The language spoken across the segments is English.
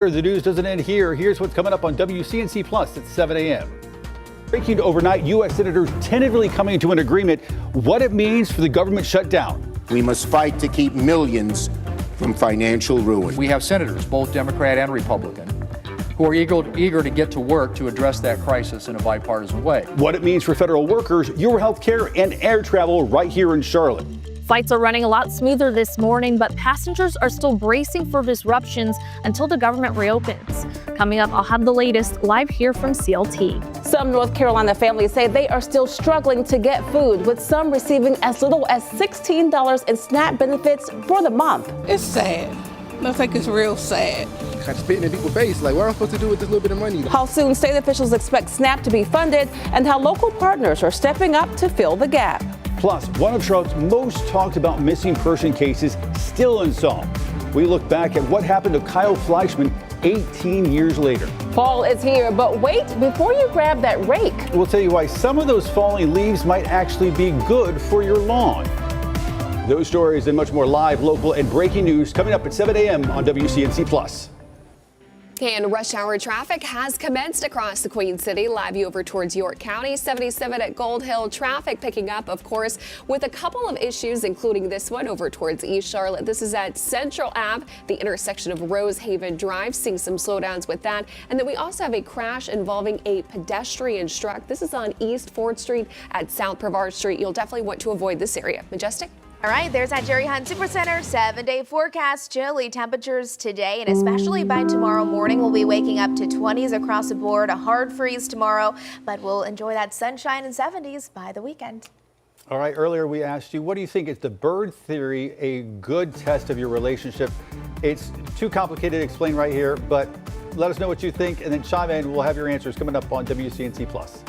The news doesn't end here. Here's what's coming up on WCNC Plus at 7 a.m. Breaking overnight, U.S. senators tentatively coming to an agreement what it means for the government shutdown. We must fight to keep millions from financial ruin. We have senators, both Democrat and Republican, who are eager to get to work to address that crisis in a bipartisan way. What it means for federal workers, your health care, and air travel right here in Charlotte. Flights are running a lot smoother this morning, but passengers are still bracing for disruptions until the government reopens. Coming up, I'll have the latest live here from CLT. Some North Carolina families say they are still struggling to get food, with some receiving as little as $16 in SNAP benefits for the month. It's sad. I think it's real sad. Kind of spitting in people's face, like, what am I supposed to do with this little bit of money? How soon state officials expect SNAP to be funded, and how local partners are stepping up to fill the gap. Plus, one of Charlotte's most talked about missing person cases still unsolved. We look back at what happened to Kyle Fleischman 18 years later. Fall is here, but wait before you grab that rake. We'll tell you why some of those falling leaves might actually be good for your lawn. Those stories and much more live, local, and breaking news coming up at 7 a.m. on WCNC Plus. And rush hour traffic has commenced across the Queen City. Live view over towards York County. 77 at Gold Hill. Traffic picking up, of course, with a couple of issues, including this one over towards East Charlotte. This is at Central Ave, the intersection of Rose Haven Drive. Seeing some slowdowns with that. And then we also have a crash involving a pedestrian struck. This is on East 4th Street at South Brevard Street. You'll definitely want to avoid this area. Majestic? All right, there's that Jerry Hunt Supercenter 7-day forecast. Chilly temperatures today, and especially by tomorrow morning, we'll be waking up to 20s across the board. A hard freeze tomorrow, but we'll enjoy that sunshine and 70s by the weekend. All right, earlier we asked you, what do you think? Is the bird theory a good test of your relationship? It's too complicated to explain right here, but let us know what you think, and then chime in. We'll have your answers coming up on WCNC Plus.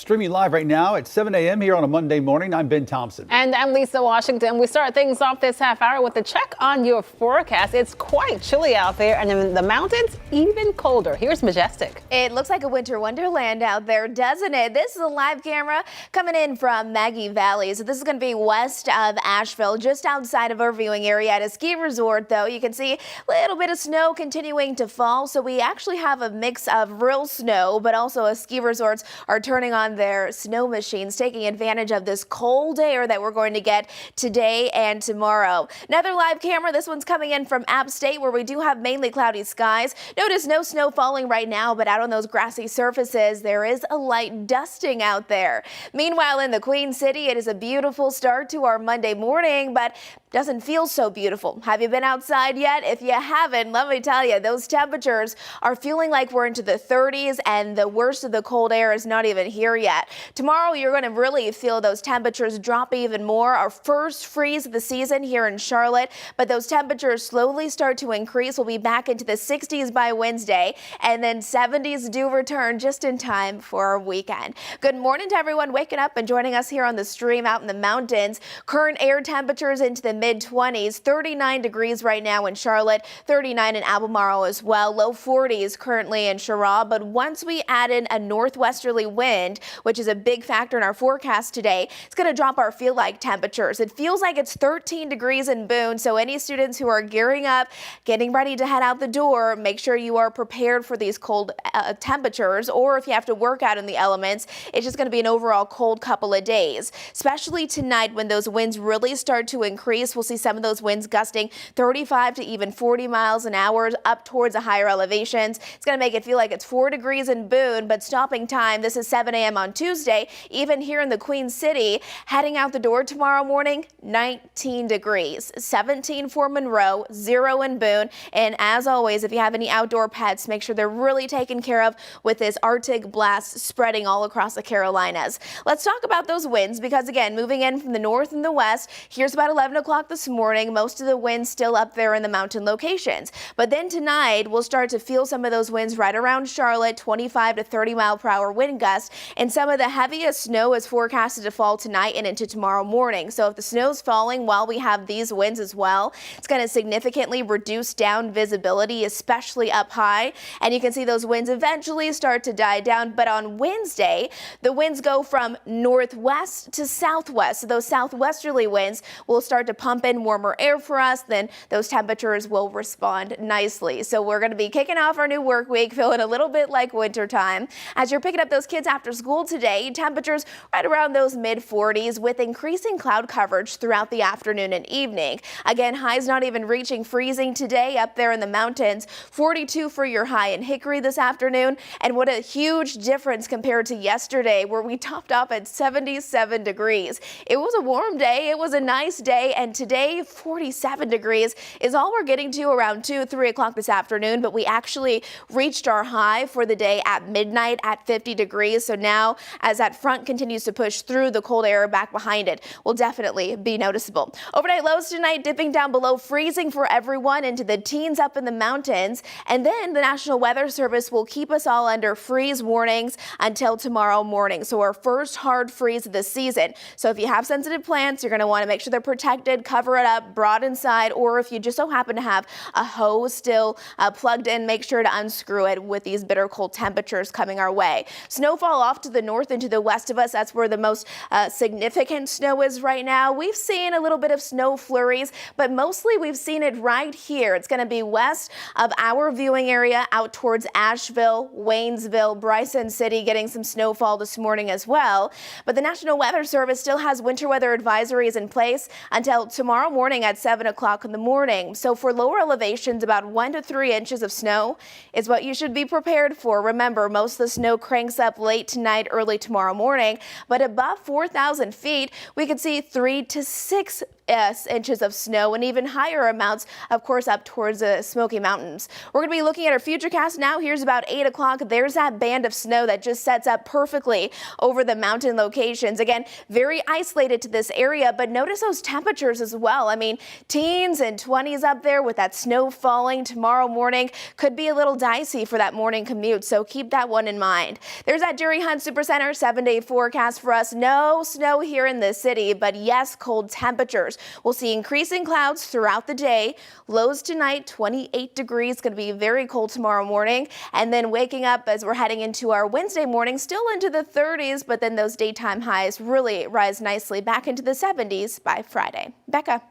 streaming live right now at 7 a.m. here on a Monday morning. I'm Ben Thompson. And I'm Lisa Washington. We start things off this half hour with a check on your forecast. It's quite chilly out there, and in the mountains, even colder. Here's Majestic. It looks like a winter wonderland out there, doesn't it? This is a live camera coming in from Maggie Valley. So this is going to be west of Asheville, just outside of our viewing area at a ski resort, though. You can see a little bit of snow continuing to fall. So we actually have a mix of real snow, but also ski resorts are turning on their snow machines, taking advantage of this cold air that we're going to get today and tomorrow. Another live camera. This one's coming in from App State, where we do have mainly cloudy skies. Notice no snow falling right now, but out on those grassy surfaces, there is a light dusting out there. Meanwhile, in the Queen City, it is a beautiful start to our Monday morning, but doesn't feel so beautiful. Have you been outside yet? If you haven't, let me tell you, those temperatures are feeling like we're into the 30s, and the worst of the cold air is not even here yet. Tomorrow, you're going to really feel those temperatures drop even more. Our first freeze of the season here in Charlotte, but those temperatures slowly start to increase. We'll be back into the 60s by Wednesday, and then 70s do return just in time for our weekend. Good morning to everyone waking up and joining us here on the stream out in the mountains. Current air temperatures into the mid-20s, 39 degrees right now in Charlotte, 39 in Albemarle as well, low 40s currently in Sherrod. But once we add in a northwesterly wind, which is a big factor in our forecast today, it's going to drop our feel-like temperatures. It feels like it's 13 degrees in Boone, so any students who are gearing up, getting ready to head out the door, make sure you are prepared for these cold temperatures, or if you have to work out in the elements, it's just going to be an overall cold couple of days, especially tonight when those winds really start to increase. We'll see some of those winds gusting 35 to even 40 miles an hour up towards the higher elevations. It's going to make it feel like it's 4 degrees in Boone, but stopping time, this is 7 a.m. on Tuesday. Even here in the Queen City, heading out the door tomorrow morning, 19 degrees, 17 for Monroe, 0 in Boone. And as always, if you have any outdoor pets, make sure they're really taken care of with this Arctic blast spreading all across the Carolinas. Let's talk about those winds, because again, moving in from the north and the west, here's about 11 o'clock this morning. Most of the winds still up there in the mountain locations. But then tonight, we'll start to feel some of those winds right around Charlotte, 25 to 30 mile per hour wind gusts. And some of the heaviest snow is forecasted to fall tonight and into tomorrow morning. So if the snow's falling while we have these winds as well, it's going to significantly reduce down visibility, especially up high. And you can see those winds eventually start to die down. But on Wednesday, the winds go from northwest to southwest. So those southwesterly winds will start to pump in warmer air for us. Then those temperatures will respond nicely. So we're going to be kicking off our new work week feeling a little bit like wintertime. As you're picking up those kids after school today, temperatures right around those mid-40s with increasing cloud coverage throughout the afternoon and evening. Again, highs not even reaching freezing today up there in the mountains. 42 for your high in Hickory this afternoon. And what a huge difference compared to yesterday, where we topped off at 77 degrees. It was a warm day. It was a nice day. And today, 47 degrees is all we're getting to around 2-3 o'clock this afternoon. But we actually reached our high for the day at midnight at 50 degrees. So now, as that front continues to push through, the cold air back behind it will definitely be noticeable. Overnight lows tonight dipping down below freezing for everyone into the teens up in the mountains. And then the National Weather Service will keep us all under freeze warnings until tomorrow morning. So our first hard freeze of the season. So if you have sensitive plants, you're going to want to make sure they're protected, cover it up, brought inside, or if you just so happen to have a hose still plugged in, make sure to unscrew it with these bitter cold temperatures coming our way. Snowfall off to the north and to the west of us. That's where the most significant snow is right now. We've seen a little bit of snow flurries, but mostly we've seen it right here. It's going to be west of our viewing area out towards Asheville, Waynesville, Bryson City, getting some snowfall this morning as well. But the National Weather Service still has winter weather advisories in place until tomorrow morning at 7 o'clock in the morning. So for lower elevations, about 1 to 3 inches of snow is what you should be prepared for. Remember, most of the snow cranks up late tonight, early tomorrow morning, but above 4,000 feet, we could see 3 to 6 inches of snow and even higher amounts, of course, up towards the Smoky Mountains. We're going to be looking at our futurecast now. Here's about 8 o'clock. There's that band of snow that just sets up perfectly over the mountain locations. Again, very isolated to this area, but notice those temperatures as well. I mean, teens and 20s up there with that snow falling tomorrow morning could be a little dicey for that morning commute, so keep that one in mind. There's that Jerry Hunt Supercenter 7-day forecast for us. No snow here in the city, but yes, cold temperatures. We'll see increasing clouds throughout the day. Lows tonight, 28 degrees, going to be very cold tomorrow morning. And then waking up as we're heading into our Wednesday morning, still into the 30s, but then those daytime highs really rise nicely back into the 70s by Friday. Becca.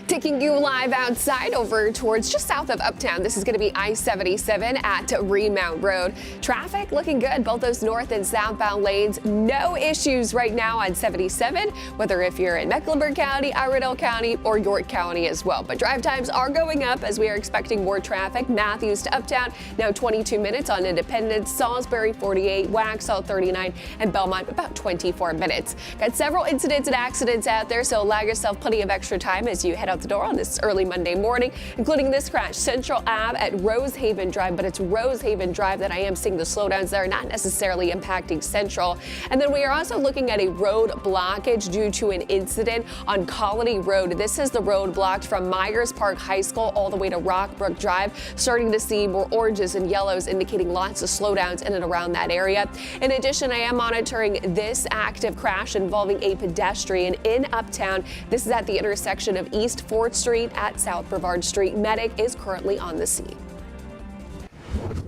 Taking you live outside over towards just south of Uptown. This is going to be I-77 at Remount Road. Traffic looking good, both those north and southbound lanes. No issues right now on 77, whether if you're in Mecklenburg County, Iredell County, or York County as well. But drive times are going up as we are expecting more traffic. Matthews to Uptown, now 22 minutes on Independence, Salisbury 48, Waxhaw 39, and Belmont about 24 minutes. Got several incidents and accidents out there, so allow yourself plenty of extra time as you head out the door on this early Monday morning, including this crash, Central Ave at Rosehaven Drive, but it's Rosehaven Drive that I am seeing the slowdowns there, not necessarily impacting Central. And then we are also looking at a road blockage due to an incident on Colony Road. This is the road blocked from Myers Park High School all the way to Rockbrook Drive. Starting to see more oranges and yellows indicating lots of slowdowns in and around that area. In addition, I am monitoring this active crash involving a pedestrian in Uptown. This is at the intersection of East 4th Street at South Brevard Street. Medic is currently on the scene.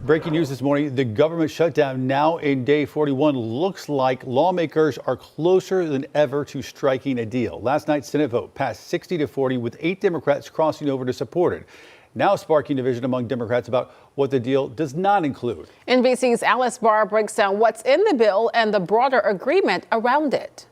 Breaking news this morning, the government shutdown now in day 41. Looks like lawmakers are closer than ever to striking a deal. Last night's Senate vote passed 60-40 with 8 Democrats crossing over to support it. Now sparking division among Democrats about what the deal does not include. NBC's Alice Barr breaks down what's in the bill and the broader agreement around it.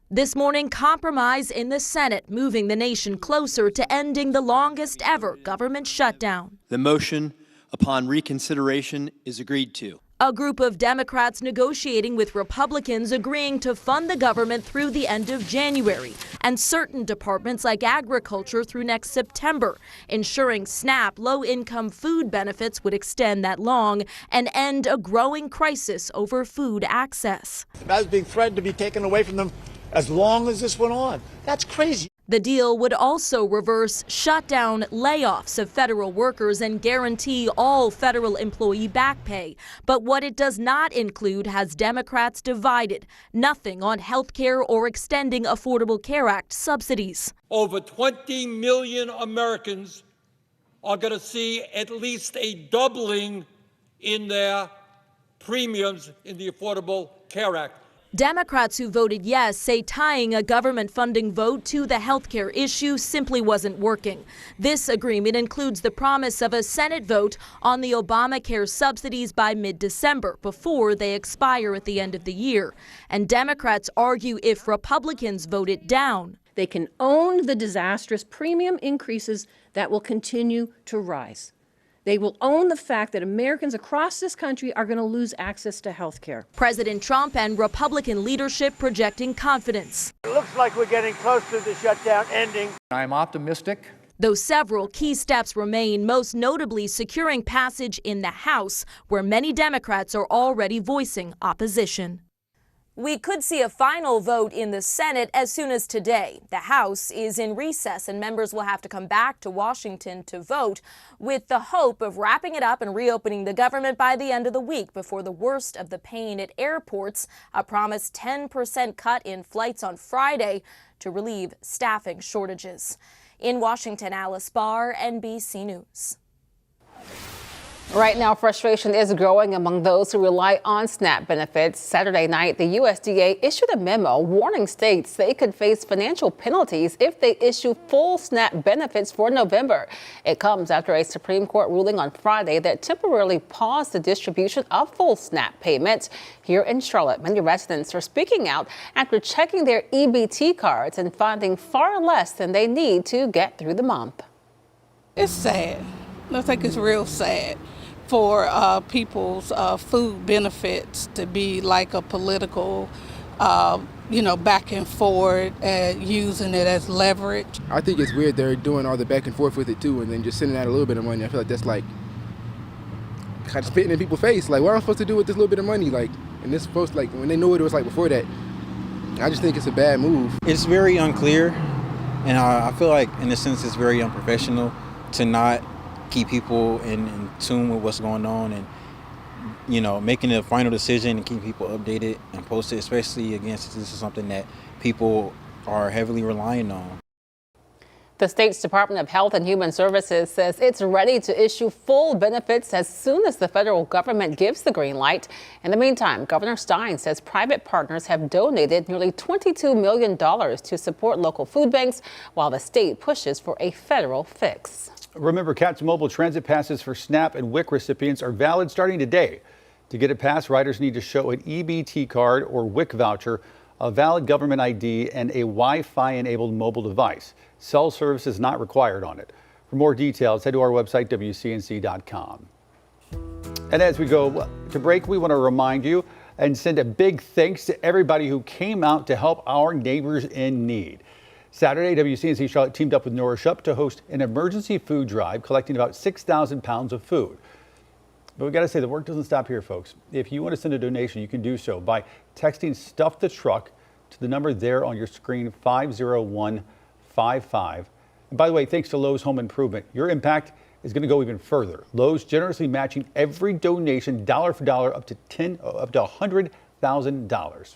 This morning, compromise in the Senate, moving the nation closer to ending the longest ever government shutdown. The motion upon reconsideration is agreed to. A group of Democrats negotiating with Republicans agreeing to fund the government through the end of January and certain departments like agriculture through next September, ensuring SNAP low-income food benefits would extend that long and end a growing crisis over food access. I was being threatened to be taken away from them as long as this went on. That's crazy. The deal would also reverse shutdown layoffs of federal workers and guarantee all federal employee back pay. But what it does not include has Democrats divided. Nothing on health care or extending Affordable Care Act subsidies. Over 20 million Americans are going to see at least a doubling in their premiums in the Affordable Care Act. Democrats who voted yes say tying a government funding vote to the health care issue simply wasn't working. This agreement includes the promise of a Senate vote on the Obamacare subsidies by mid-December before they expire at the end of the year. And Democrats argue if Republicans vote it down, they can own the disastrous premium increases that will continue to rise. They will own the fact that Americans across this country are going to lose access to health care. President Trump and Republican leadership projecting confidence. It looks like we're getting close to the shutdown ending. I'm optimistic. Though several key steps remain, most notably securing passage in the House, where many Democrats are already voicing opposition. We could see a final vote in the Senate as soon as today. The House is in recess and members will have to come back to Washington to vote with the hope of wrapping it up and reopening the government by the end of the week before the worst of the pain at airports, a promised 10% cut in flights on Friday to relieve staffing shortages. In Washington, Alice Barr, NBC News. Right now, frustration is growing among those who rely on SNAP benefits. Saturday night, the USDA issued a memo warning states they could face financial penalties if they issue full SNAP benefits for November. It comes after a Supreme Court ruling on Friday that temporarily paused the distribution of full SNAP payments. Here in Charlotte, many residents are speaking out after checking their EBT cards and finding far less than they need to get through the month. It's sad. I think it's real sad for people's food benefits to be like a political back and forth, using it as leverage. I think it's weird they're doing all the back and forth with it too, and then just sending out a little bit of money. I feel like that's like kind of spitting in people's face. Like, what am I supposed to do with this little bit of money? Like, and this supposed to, like, when they knew it was like before that. I just think it's a bad move. It's very unclear, and I feel like in a sense it's very unprofessional to not keep people in tune with what's going on, and making a final decision and keep people updated and posted, especially against this is something that people are heavily relying on. The state's Department of Health and Human Services says it's ready to issue full benefits as soon as the federal government gives the green light. In the meantime, Governor Stein says private partners have donated nearly $22 million to support local food banks while the state pushes for a federal fix. Remember, CATS mobile transit passes for SNAP and WIC recipients are valid starting today. To get a pass, riders need to show an EBT card or WIC voucher, a valid government ID, and a Wi-Fi enabled mobile device. Cell service is not required on it. For more details, head to our website, WCNC.com. And as we go to break, we want to remind you and send a big thanks to everybody who came out to help our neighbors in need. Saturday, WCNC Charlotte teamed up with Nourish-Up to host an emergency food drive, collecting about 6,000 pounds of food. But we got to say, the work doesn't stop here, folks. If you want to send a donation, you can do so by texting Stuff the Truck to the number there on your screen, 50155. And by the way, thanks to Lowe's Home Improvement, your impact is going to go even further. Lowe's generously matching every donation dollar for dollar up to $100,000.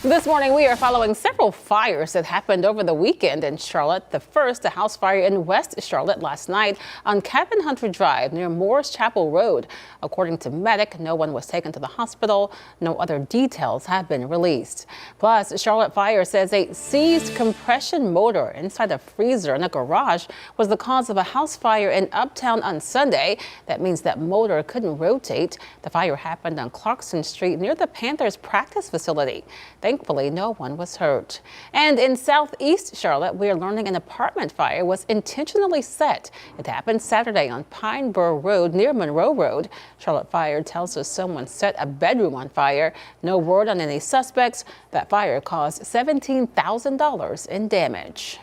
This morning, we are following several fires that happened over the weekend in Charlotte. The first, a house fire in West Charlotte last night on Cabin Hunter Drive near Morris Chapel Road. According to medic, no one was taken to the hospital. No other details have been released. Plus, Charlotte Fire says a seized compression motor inside a freezer in a garage was the cause of a house fire in Uptown on Sunday. That means that motor couldn't rotate. The fire happened on Clarkson Street near the Panthers practice facility. Thankfully, no one was hurt. And in Southeast Charlotte, we are learning an apartment fire was intentionally set. It happened Saturday on Pine Burr Road near Monroe Road. Charlotte Fire tells us someone set a bedroom on fire. No word on any suspects. That fire caused $17,000 in damage.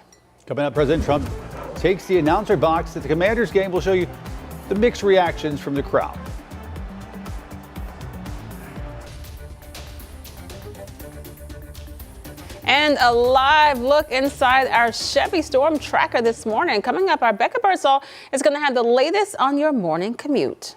Coming up, President Trump takes the announcer box at the Commanders game. We'll show you the mixed reactions from the crowd. And a live look inside our Chevy Storm Tracker this morning. Coming up, our Becca Birdsall is going to have the latest on your morning commute.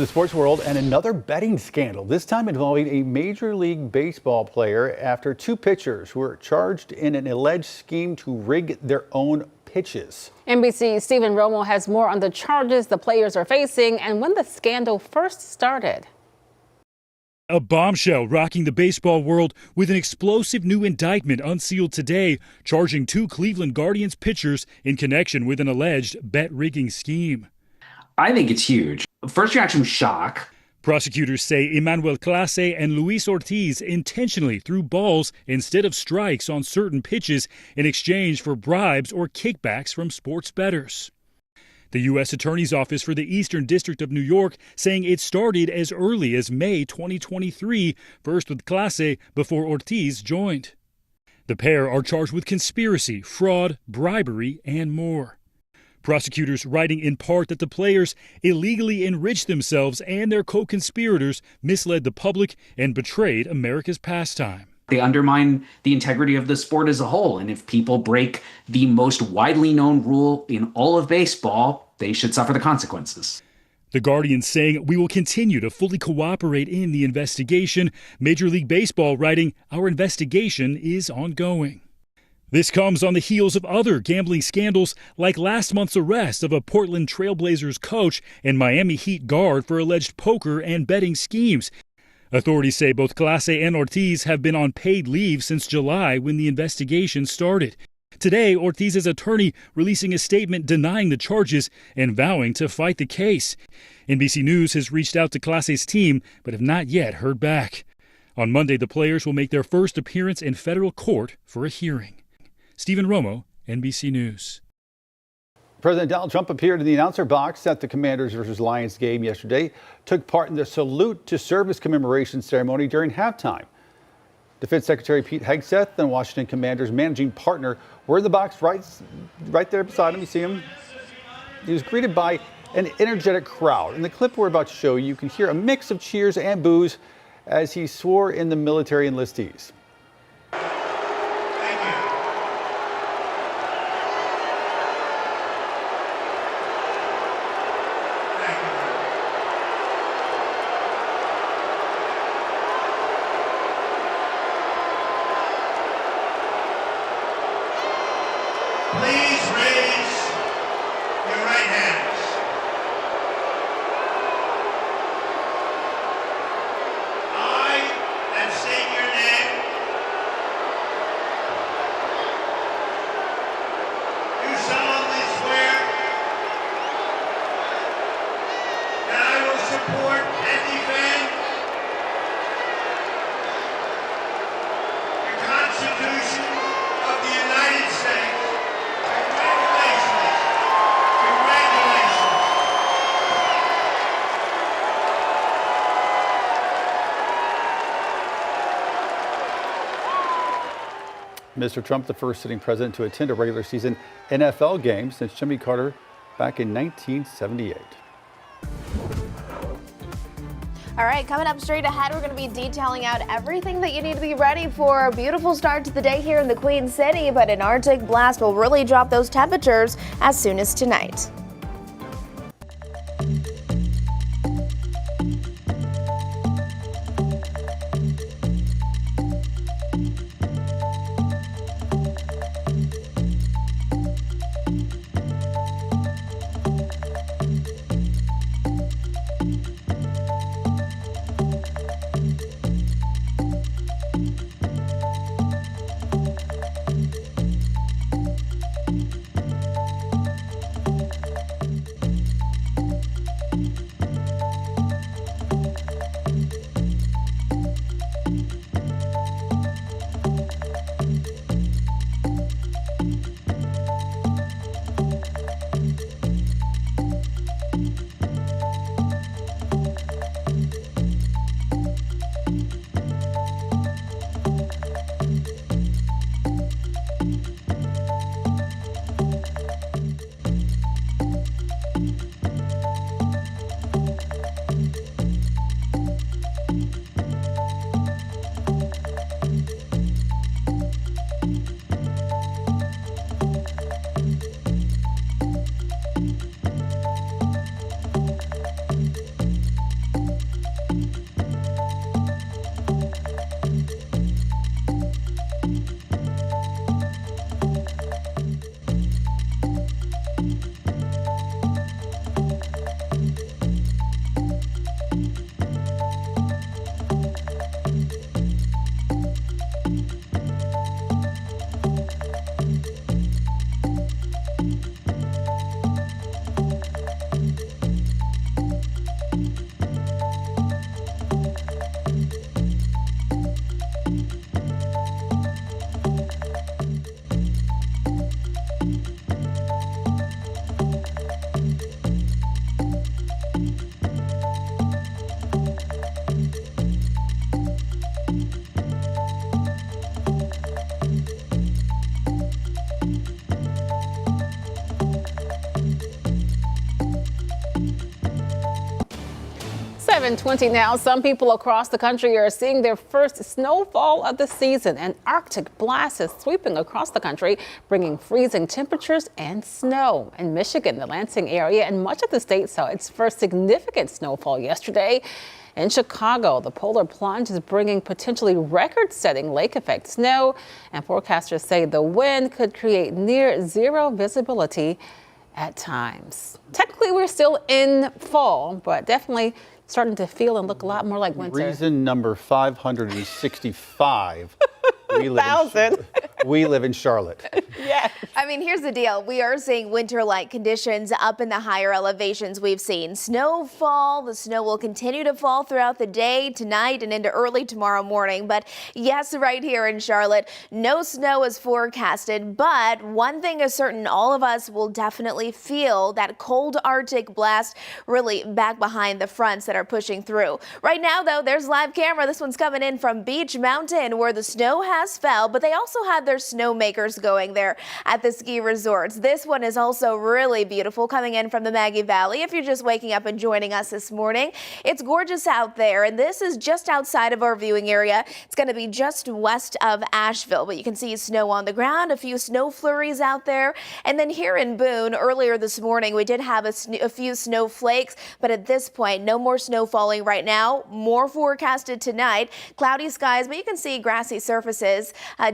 to the sports world and another betting scandal, this time involving a Major League Baseball player after two pitchers were charged in an alleged scheme to rig their own pitches. NBC's Stephen Romo has more on the charges the players are facing and when the scandal first started. A bombshell rocking the baseball world with an explosive new indictment unsealed today, charging two Cleveland Guardians pitchers in connection with an alleged bet rigging scheme. I think it's huge. First reaction was shock. Prosecutors say Emmanuel Clase and Luis Ortiz intentionally threw balls instead of strikes on certain pitches in exchange for bribes or kickbacks from sports bettors. The U.S. Attorney's Office for the Eastern District of New York saying it started as early as May 2023, first with Clase before Ortiz joined. The pair are charged with conspiracy, fraud, bribery, and more. Prosecutors writing in part that the players illegally enriched themselves and their co-conspirators misled the public and betrayed America's pastime. They undermine the integrity of the sport as a whole. And if people break the most widely known rule in all of baseball, they should suffer the consequences. The Guardian saying we will continue to fully cooperate in the investigation. Major League Baseball writing our investigation is ongoing. This comes on the heels of other gambling scandals like last month's arrest of a Portland Trail Blazers coach and Miami Heat guard for alleged poker and betting schemes. Authorities say both Clase and Ortiz have been on paid leave since July when the investigation started. Today, Ortiz's attorney releasing a statement denying the charges and vowing to fight the case. NBC News has reached out to Clase's team but have not yet heard back. On Monday, the players will make their first appearance in federal court for a hearing. Stephen Romo, NBC News. President Donald Trump appeared in the announcer box at the Commanders versus Lions game yesterday, took part in the salute to service commemoration ceremony during halftime. Defense Secretary Pete Hegseth and Washington Commanders managing partner were in the box right there beside him. You see him? He was greeted by an energetic crowd. In the clip we're about to show you can hear a mix of cheers and boos as he swore in the military enlistees. Please raise your right hands. I, and state your name, do solemnly swear that I will support and defend the Constitution of the United States. Mr. Trump, the first sitting president to attend a regular season NFL game since Jimmy Carter back in 1978. All right, coming up straight ahead, we're going to be detailing out everything that you need to be ready for a beautiful start to the day here in the Queen City, but an Arctic blast will really drop those temperatures as soon as tonight. 7:20 now. Some people across the country are seeing their first snowfall of the season. An Arctic blast is sweeping across the country, bringing freezing temperatures and snow. In Michigan, the Lansing area and much of the state saw its first significant snowfall yesterday. In Chicago, the polar plunge is bringing potentially record-setting lake effect snow, and forecasters say the wind could create near zero visibility at times. Technically, we're still in fall, but definitely starting to feel and look a lot more like winter. Reason number 565. We live in Charlotte. Yes. I mean, here's the deal. We are seeing winter-like conditions up in the higher elevations we've seen. Snowfall. The snow will continue to fall throughout the day, tonight, and into early tomorrow morning. But yes, right here in Charlotte, no snow is forecasted. But one thing is certain, all of us will definitely feel that cold Arctic blast really back behind the fronts that are pushing through. Right now, though, there's live camera. This one's coming in from Beach Mountain, where the snow has fell, but they also had their snowmakers going there at the ski resorts. This one is also really beautiful, coming in from the Maggie Valley. If you're just waking up and joining us this morning, it's gorgeous out there, and this is just outside of our viewing area. It's going to be just west of Asheville, but you can see snow on the ground, a few snow flurries out there. And then here in Boone, earlier this morning, we did have a few snowflakes, but at this point, no more snow falling right now. More forecasted tonight. Cloudy skies, but you can see grassy surfaces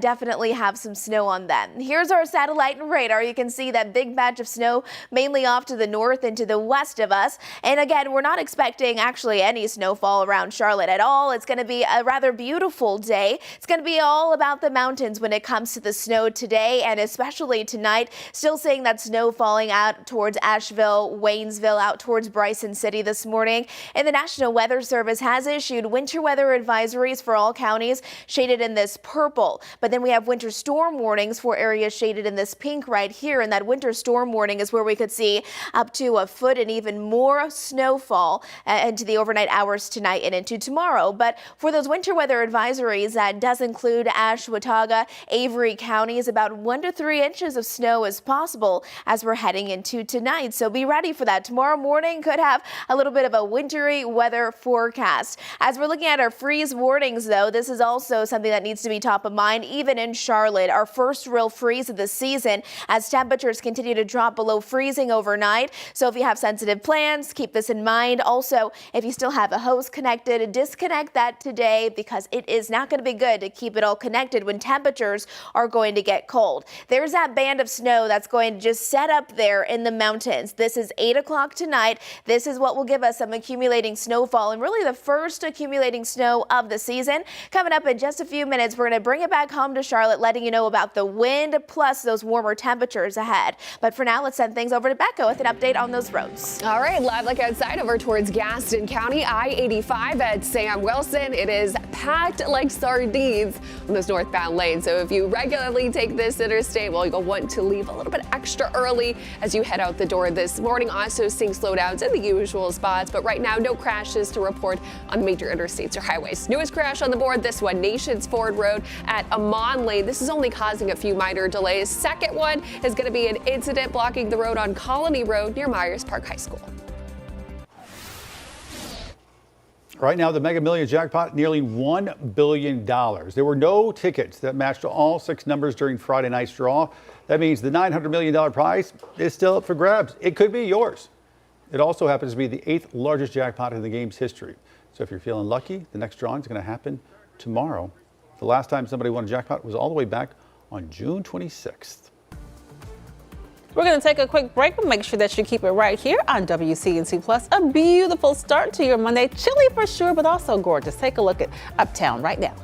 definitely have some snow on them. Here's our satellite and radar. You can see that big batch of snow mainly off to the north and to the west of us. And again, we're not expecting actually any snowfall around Charlotte at all. It's going to be a rather beautiful day. It's going to be all about the mountains when it comes to the snow today, and especially tonight. Still seeing that snow falling out towards Asheville, Waynesville, out towards Bryson City this morning. And the National Weather Service has issued winter weather advisories for all counties shaded in this purple. But then we have winter storm warnings for areas shaded in this pink right here. And that winter storm warning is where we could see up to a foot and even more snowfall into the overnight hours tonight and into tomorrow. But for those winter weather advisories, that does include Ashe, Watauga, Avery counties. About 1 to 3 inches of snow is possible as we're heading into tonight. So be ready for that. Tomorrow morning could have a little bit of a wintry weather forecast. As we're looking at our freeze warnings, though, this is also something that needs to be top of mind, even in Charlotte. Our first real freeze of the season as temperatures continue to drop below freezing overnight. So if you have sensitive plans, keep this in mind. Also, if you still have a hose connected, disconnect that today, because it is not going to be good to keep it all connected when temperatures are going to get cold. There's that band of snow that's going to just set up there in the mountains. This is 8 o'clock tonight. This is what will give us some accumulating snowfall, and really the first accumulating snow of the season. Coming up in just a few minutes, we're going to bring it back home to Charlotte, letting you know about the wind plus those warmer temperatures ahead. But for now, let's send things over to Becca with an update on those roads. All right, live like outside over towards Gaston County, I-85 at Sam Wilson. It is packed like sardines on those northbound lanes. So if you regularly take this interstate, well, you'll want to leave a little bit extra early as you head out the door this morning. Also seeing slowdowns in the usual spots, but right now no crashes to report on major interstates or highways. Newest crash on the board, this one, Nations Ford Road at Amon Lane. This is only causing a few minor delays. Second one is going to be an incident blocking the road on Colony Road near Myers Park High School. Right now, the Mega Millions jackpot, nearly $1 billion. There were no tickets that matched all 6 numbers during Friday night's draw. That means the $900 million prize is still up for grabs. It could be yours. It also happens to be the 8th largest jackpot in the game's history. So if you're feeling lucky, the next drawing is going to happen tomorrow. The last time somebody won a jackpot was all the way back on June 26th. We're going to take a quick break, but make sure that you keep it right here on WCNC Plus. A beautiful start to your Monday. Chilly for sure, but also gorgeous. Take a look at Uptown right now.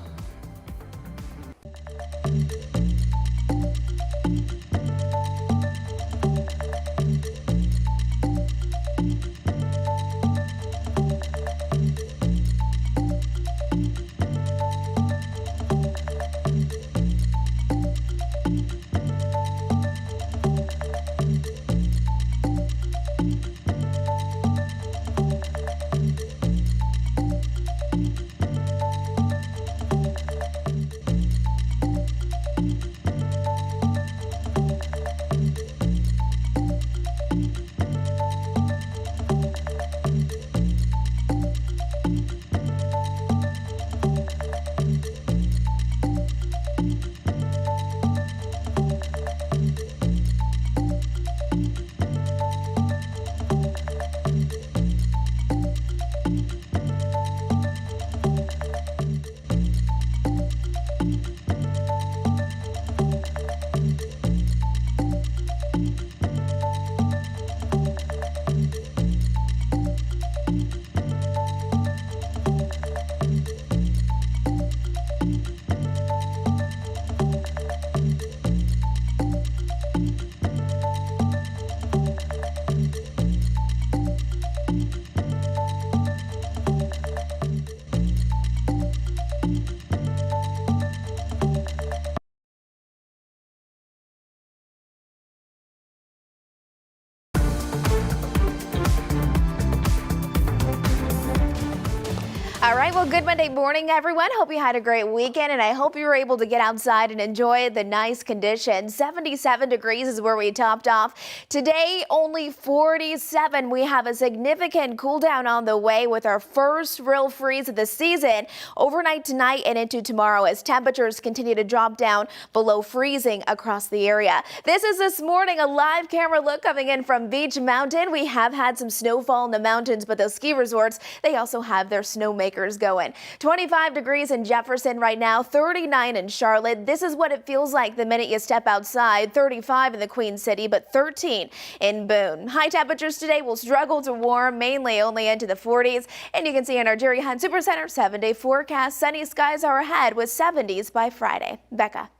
right, well, good Monday morning, everyone. Hope you had a great weekend, and I hope you were able to get outside and enjoy the nice conditions. 77 degrees is where we topped off. Today, only 47. We have a significant cool down on the way with our first real freeze of the season overnight tonight and into tomorrow as temperatures continue to drop down below freezing across the area. This is this morning a live camera look coming in from Beach Mountain. We have had some snowfall in the mountains, but those ski resorts, they also have their snowmakers going. 25 degrees in Jefferson right now, 39 in Charlotte. This is what it feels like the minute you step outside. 35 in the Queen City, but 13 in Boone. High temperatures today will struggle to warm, mainly only into the 40s. And you can see in our Jerry Hunt Supercenter 7-day forecast, sunny skies are ahead with 70s by Friday. Becca.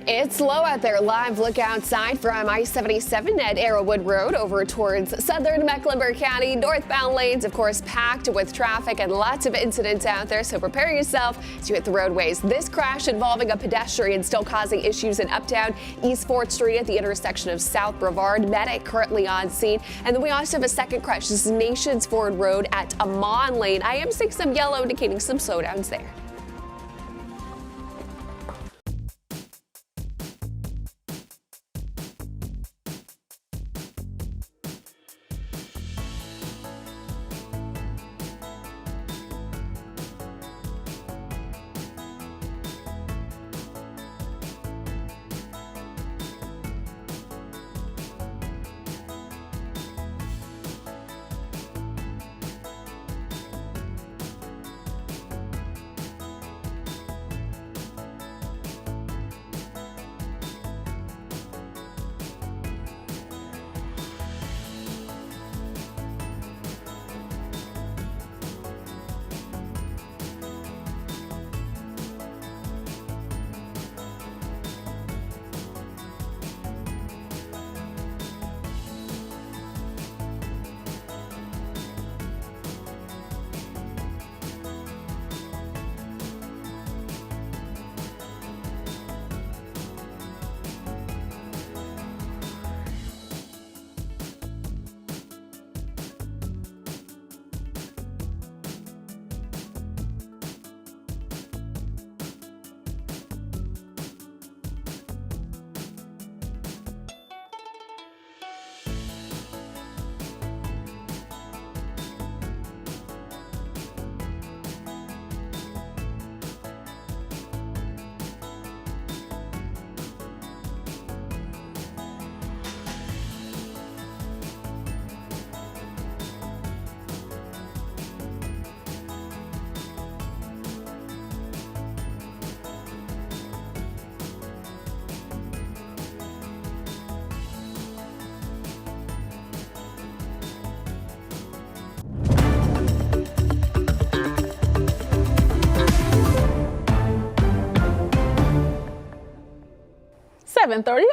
It's low out there. Live look outside from I-77 at Arrowwood Road over towards southern Mecklenburg County. Northbound lanes, of course, packed with traffic and lots of incidents out there. So prepare yourself as you hit the roadways. This crash involving a pedestrian still causing issues in Uptown East 4th Street at the intersection of South Brevard. Medic currently on scene. And then we also have a second crash. This is Nations Ford Road at Amon Lane. I am seeing some yellow indicating some slowdowns there.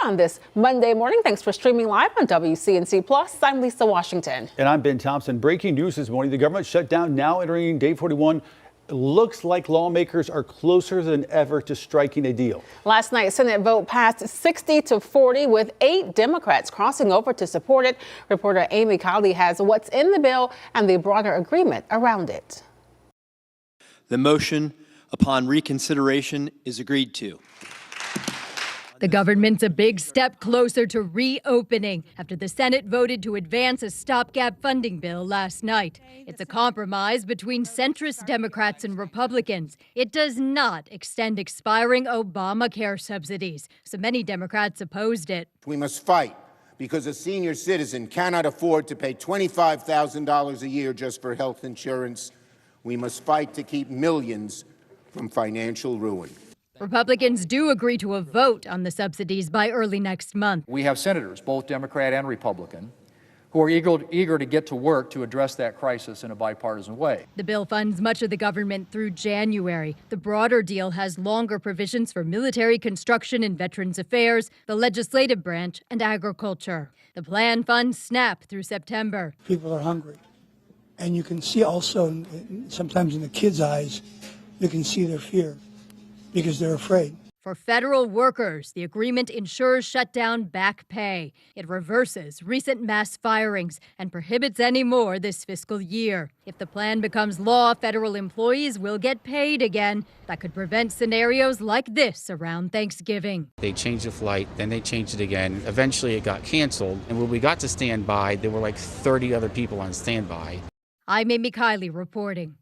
On this Monday morning. Thanks for streaming live on WCNC Plus. I'm Lisa Washington. And I'm Ben Thompson. Breaking news this morning. The government shutdown now entering day 41. It looks like lawmakers are closer than ever to striking a deal. Last night's Senate vote passed 60-40 with 8 Democrats crossing over to support it. Reporter Amy Colley has what's in the bill and the broader agreement around it. The motion upon reconsideration is agreed to. The government's a big step closer to reopening after the Senate voted to advance a stopgap funding bill last night. It's a compromise between centrist Democrats and Republicans. It does not extend expiring Obamacare subsidies, so many Democrats opposed it. We must fight because a senior citizen cannot afford to pay $25,000 a year just for health insurance. We must fight to keep millions from financial ruin. Republicans do agree to a vote on the subsidies by early next month. We have senators, both Democrat and Republican, who are eager to get to work to address that crisis in a bipartisan way. The bill funds much of the government through January. The broader deal has longer provisions for military, construction, and Veterans Affairs, the legislative branch, and agriculture. The plan funds SNAP through September. People are hungry. And you can see also, sometimes in the kids' eyes, you can see their fear because they're afraid. For federal workers, the agreement ensures shutdown back pay. It reverses recent mass firings and prohibits any more this fiscal year. If the plan becomes law, federal employees will get paid again. That could prevent scenarios like this around Thanksgiving. They changed the flight, then they changed it again. Eventually it got canceled. And when we got to standby, there were like 30 other people on standby. I'm Amy Kiley reporting.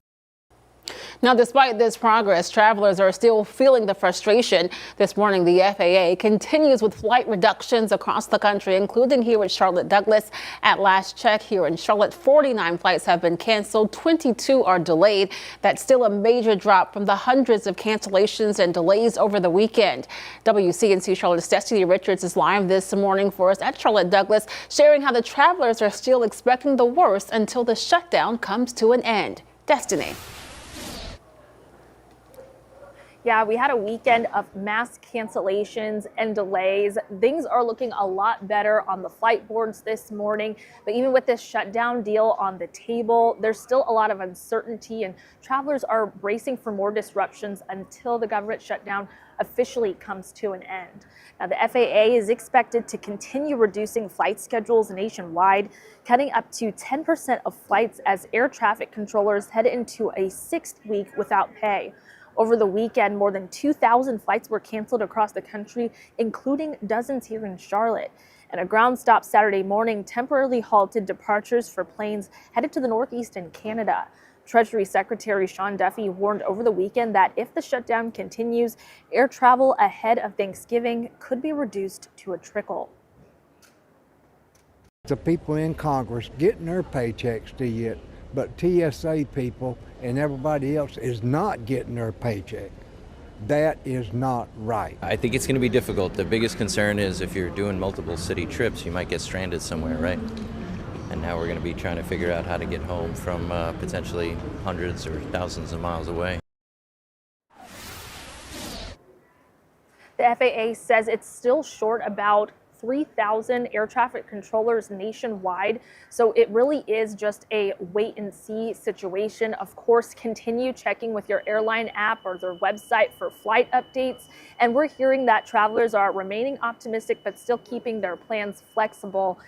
Now, despite this progress, travelers are still feeling the frustration. This morning, the FAA continues with flight reductions across the country, including here at Charlotte Douglas. At last check here in Charlotte, 49 flights have been canceled, 22 are delayed. That's still a major drop from the hundreds of cancellations and delays over the weekend. WCNC Charlotte's Destiny Richards is live this morning for us at Charlotte Douglas, sharing how the travelers are still expecting the worst until the shutdown comes to an end. Destiny. Yeah, we had a weekend of mass cancellations and delays. Things are looking a lot better on the flight boards this morning. But even with this shutdown deal on the table, there's still a lot of uncertainty, and travelers are bracing for more disruptions until the government shutdown officially comes to an end. Now, the FAA is expected to continue reducing flight schedules nationwide, cutting up to 10% of flights as air traffic controllers head into a 6th week without pay. Over the weekend, more than 2,000 flights were canceled across the country, including dozens here in Charlotte. And a ground stop Saturday morning temporarily halted departures for planes headed to the Northeast and Canada. Treasury Secretary Sean Duffy warned over the weekend that if the shutdown continues, air travel ahead of Thanksgiving could be reduced to a trickle. The people in Congress getting their paychecks to yet, but TSA people and everybody else is not getting their paycheck. That is not right. I think it's going to be difficult. The biggest concern is if you're doing multiple city trips, you might get stranded somewhere, right? And now we're going to be trying to figure out how to get home from potentially hundreds or thousands of miles away. The FAA says it's still short about 3,000 air traffic controllers nationwide. So it really is just a wait and see situation. Of course, continue checking with your airline app or their website for flight updates. And we're hearing that travelers are remaining optimistic, but still keeping their plans flexible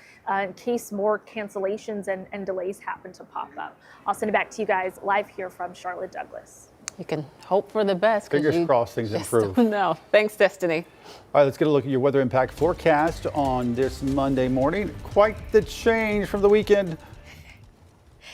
in case more cancellations and delays happen to pop up. I'll send it back to you guys live here from Charlotte Douglas. You can hope for the best. Fingers crossed things improve. No, thanks, Destiny. All right, let's get a look at your weather impact forecast on this Monday morning. Quite the change from the weekend.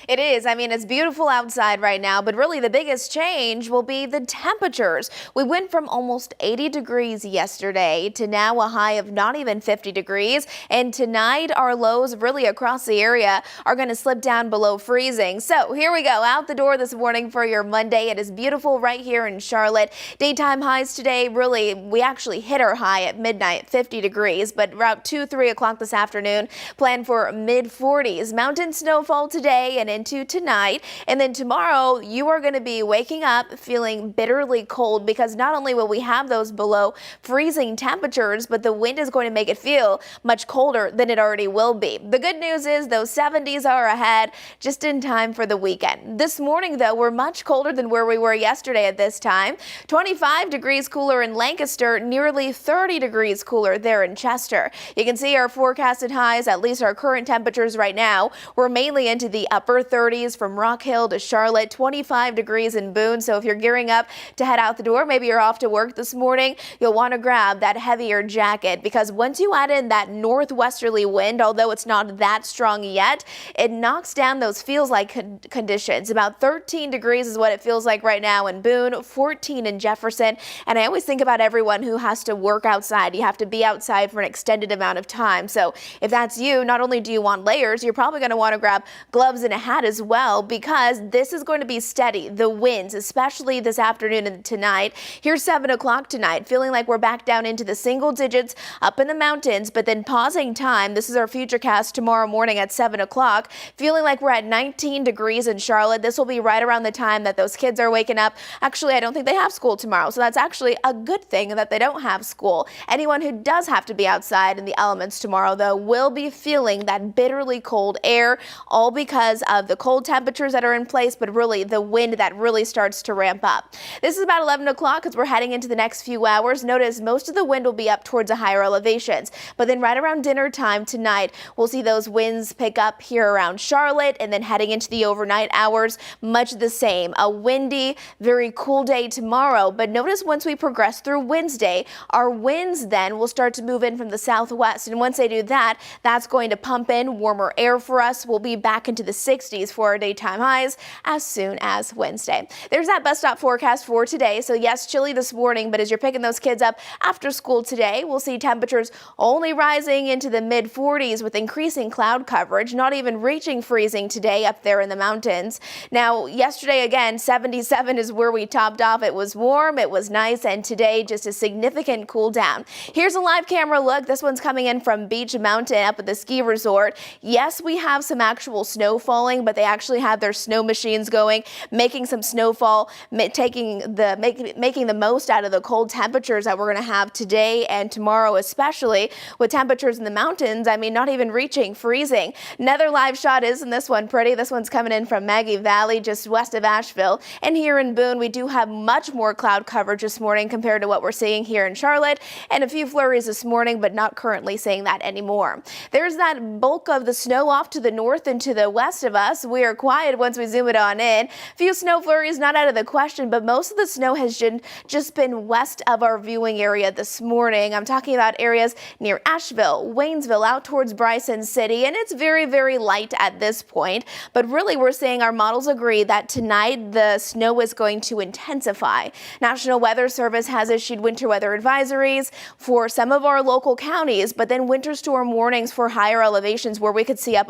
It is. I mean, it's beautiful outside right now, but really the biggest change will be the temperatures. We went from almost 80 degrees yesterday to now a high of not even 50 degrees. And tonight, our lows really across the area are going to slip down below freezing. So here we go, out the door this morning for your Monday. It is beautiful right here in Charlotte. Daytime highs today, really, we actually hit our high at midnight, 50 degrees, but around 2-3 o'clock this afternoon, planned for mid 40s. Mountain snowfall today and into tonight, and then tomorrow you are going to be waking up feeling bitterly cold, because not only will we have those below freezing temperatures, but the wind is going to make it feel much colder than it already will be. The good news is those 70s are ahead just in time for the weekend. This morning, though, we're much colder than where we were yesterday at this time. 25 degrees cooler in Lancaster, nearly 30 degrees cooler there in Chester. You can see our forecasted highs, at least our current temperatures right now, we're mainly into the upper 30s from Rock Hill to Charlotte, 25 degrees in Boone. So if you're gearing up to head out the door, maybe you're off to work this morning, you'll want to grab that heavier jacket, because once you add in that northwesterly wind, although it's not that strong yet, it knocks down those feels like conditions. About 13 degrees is what it feels like right now in Boone, 14 in Jefferson. And I always think about everyone who has to work outside. You have to be outside for an extended amount of time. So if that's you, not only do you want layers, you're probably going to want to grab gloves and a hat as well, because this is going to be steady. The winds, especially this afternoon and tonight. Here's 7 o'clock tonight, feeling like we're back down into the single digits up in the mountains, but then pausing time. This is our futurecast tomorrow morning at 7 o'clock, feeling like we're at 19 degrees in Charlotte. This will be right around the time that those kids are waking up. Actually, I don't think they have school tomorrow, so that's actually a good thing that they don't have school. Anyone who does have to be outside in the elements tomorrow, though, will be feeling that bitterly cold air, all because of of the cold temperatures that are in place, but really the wind that really starts to ramp up. This is about 11 o'clock as we're heading into the next few hours. Notice most of the wind will be up towards the higher elevations, but then right around dinner time tonight, we'll see those winds pick up here around Charlotte, and then heading into the overnight hours, much the same. A windy, very cool day tomorrow, but notice once we progress through Wednesday, our winds then will start to move in from the southwest, and once they do that, that's going to pump in warmer air for us. We'll be back into the 60s for our daytime highs as soon as Wednesday. There's that bus stop forecast for today. So yes, chilly this morning, but as you're picking those kids up after school today, we'll see temperatures only rising into the mid 40s with increasing cloud coverage, not even reaching freezing today up there in the mountains. Now, yesterday again, 77 is where we topped off. It was warm, it was nice, and today just a significant cool down. Here's a live camera look. This one's coming in from Beach Mountain up at the ski resort. Yes, we have some actual snow falling, but they actually have their snow machines going, making some snowfall, making the most out of the cold temperatures that we're going to have today and tomorrow, especially with temperatures in the mountains. I mean, not even reaching freezing. Another live shot, isn't this one pretty? This one's coming in from Maggie Valley, just west of Asheville. And here in Boone, we do have much more cloud coverage this morning compared to what we're seeing here in Charlotte, and a few flurries this morning, but not currently seeing that anymore. There's that bulk of the snow off to the north and to the west of us. We are quiet once we zoom it on in. A few snow flurries not out of the question, but most of the snow has just been west of our viewing area this morning. I'm talking about areas near Asheville, Waynesville, out towards Bryson City, and it's very, very light at this point. But really, we're seeing our models agree that tonight the snow is going to intensify. National Weather Service has issued winter weather advisories for some of our local counties, but then winter storm warnings for higher elevations where we could see up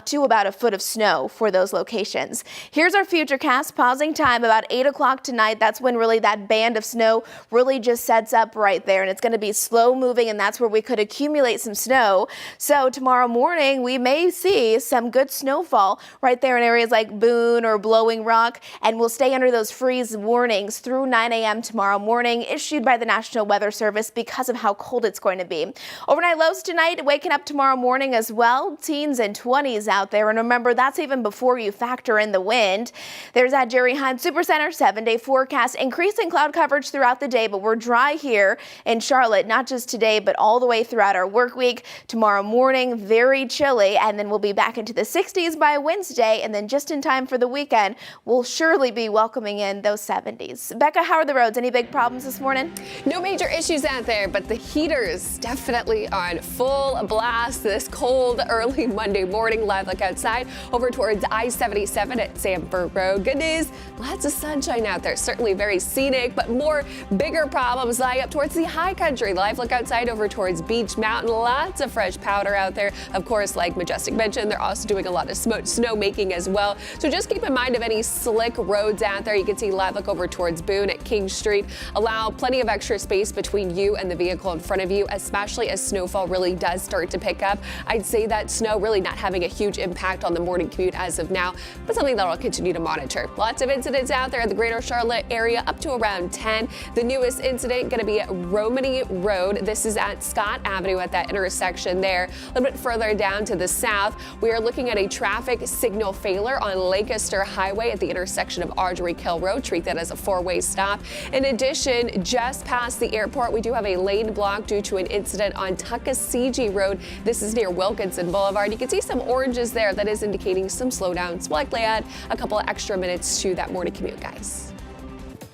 to about a foot of snow for those locations. Here's our futurecast. Pausing time about 8 o'clock tonight. That's when really that band of snow really just sets up right there, and it's going to be slow moving, and that's where we could accumulate some snow. So tomorrow morning we may see some good snowfall right there in areas like Boone or Blowing Rock, and we'll stay under those freeze warnings through 9 a.m. tomorrow morning, issued by the National Weather Service because of how cold it's going to be. Overnight lows tonight, waking up tomorrow morning as well, teens and 20s out there, and remember that's even before you factor in the wind. There's that Jerry Hines Supercenter 7-day forecast. Increasing cloud coverage throughout the day, but we're dry here in Charlotte, not just today, but all the way throughout our work week. Tomorrow morning, very chilly, and then we'll be back into the 60s by Wednesday, and then just in time for the weekend, we'll surely be welcoming in those 70s. Becca, how are the roads? Any big problems this morning? No major issues out there, but the heaters definitely on full blast this cold early Monday morning. Live look outside over towards I-77 at Sanford Road. Good news, lots of sunshine out there. Certainly very scenic, but more bigger problems lie up towards the high country. Live look outside over towards Beach Mountain. Lots of fresh powder out there. Of course, like Majestic mentioned, they're also doing a lot of snow making as well. So just keep in mind of any slick roads out there. You can see live look over towards Boone at King Street. Allow plenty of extra space between you and the vehicle in front of you, especially as snowfall really does start to pick up. I'd say that snow really not having a huge impact on the morning commute as of now, but something that I'll continue to monitor. Lots of incidents out there in the greater Charlotte area up to around 10. The newest incident going to be at Romany Road. This is at Scott Avenue at that intersection there. A little bit further down to the south, we are looking at a traffic signal failure on Lancaster Highway at the intersection of Ardrey Hill Road. Treat that as a four-way stop. In addition, just past the airport, we do have a lane block due to an incident on Tuckasegee Road. This is near Wilkinson Boulevard. You can see some oranges there. That is indicating some slowdowns. We'll likely add a couple of extra minutes to that morning commute, guys.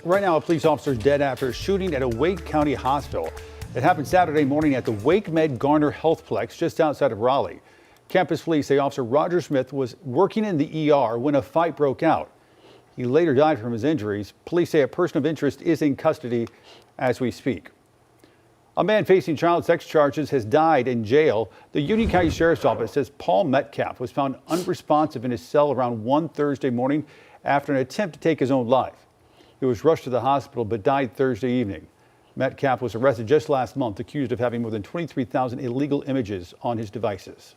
Right now, a police officer is dead after a shooting at a Wake County hospital. It happened Saturday morning at the Wake Med Garner Healthplex just outside of Raleigh. Campus police say Officer Roger Smith was working in the ER when a fight broke out. He later died from his injuries. Police say a person of interest is in custody as we speak. A man facing child sex charges has died in jail. The Union County Sheriff's Office says Paul Metcalf was found unresponsive in his cell around 1 Thursday morning after an attempt to take his own life. He was rushed to the hospital but died Thursday evening. Metcalf was arrested just last month, accused of having more than 23,000 illegal images on his devices.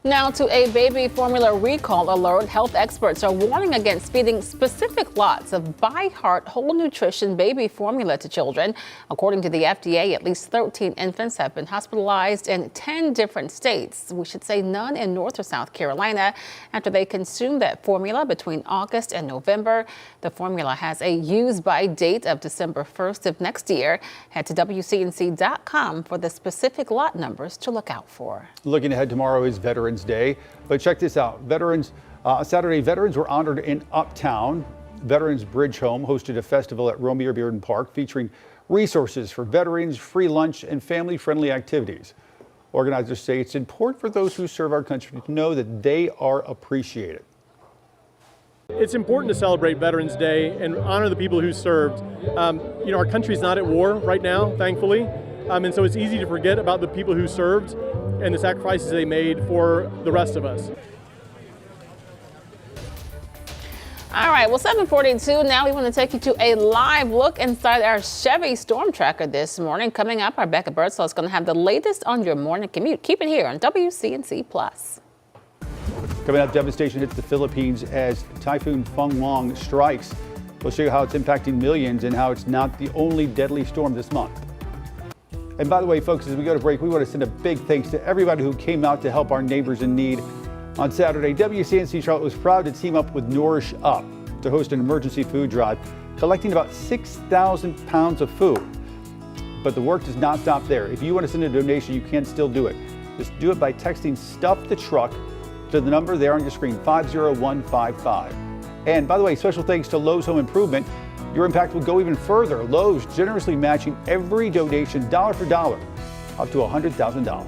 Now to a baby formula recall alert. Health experts are warning against feeding specific lots of By Heart whole nutrition baby formula to children. According to the FDA, at least 13 infants have been hospitalized in 10 different states. We should say none in North or South Carolina after they consumed that formula between August and November. The formula has a use-by date of December 1st of next year. Head to WCNC.com for the specific lot numbers to look out for. Looking ahead, tomorrow is Veterans Day, but check this out. Saturday, veterans were honored in Uptown. Veterans Bridge Home hosted a festival at Romeo Bearden Park featuring resources for veterans, free lunch, and family-friendly activities. Organizers say it's important for those who serve our country to know that they are appreciated. It's important to celebrate Veterans Day and honor the people who served. Our country's not at war right now, thankfully, and so it's easy to forget about the people who served and the sacrifices they made for the rest of us. All right, well, 7:42 now. We want to take you to a live look inside our Chevy Storm Tracker this morning. Coming up, our Becca Birdsall is going to have the latest on your morning commute. Keep it here on WCNC Plus. Coming up, devastation hits the Philippines as Typhoon Fenghuang strikes. We'll show you how it's impacting millions and how it's not the only deadly storm this month. And by the way, folks, as we go to break, we want to send a big thanks to everybody who came out to help our neighbors in need. On Saturday, WCNC Charlotte was proud to team up with Nourish Up to host an emergency food drive, collecting about 6,000 pounds of food. But the work does not stop there. If you want to send a donation, you can still do it. Just do it by texting Stuff the Truck to the number there on your screen, 50155. And by the way, special thanks to Lowe's Home Improvement. Your impact will go even further. Lowe's generously matching every donation dollar for dollar up to $100,000.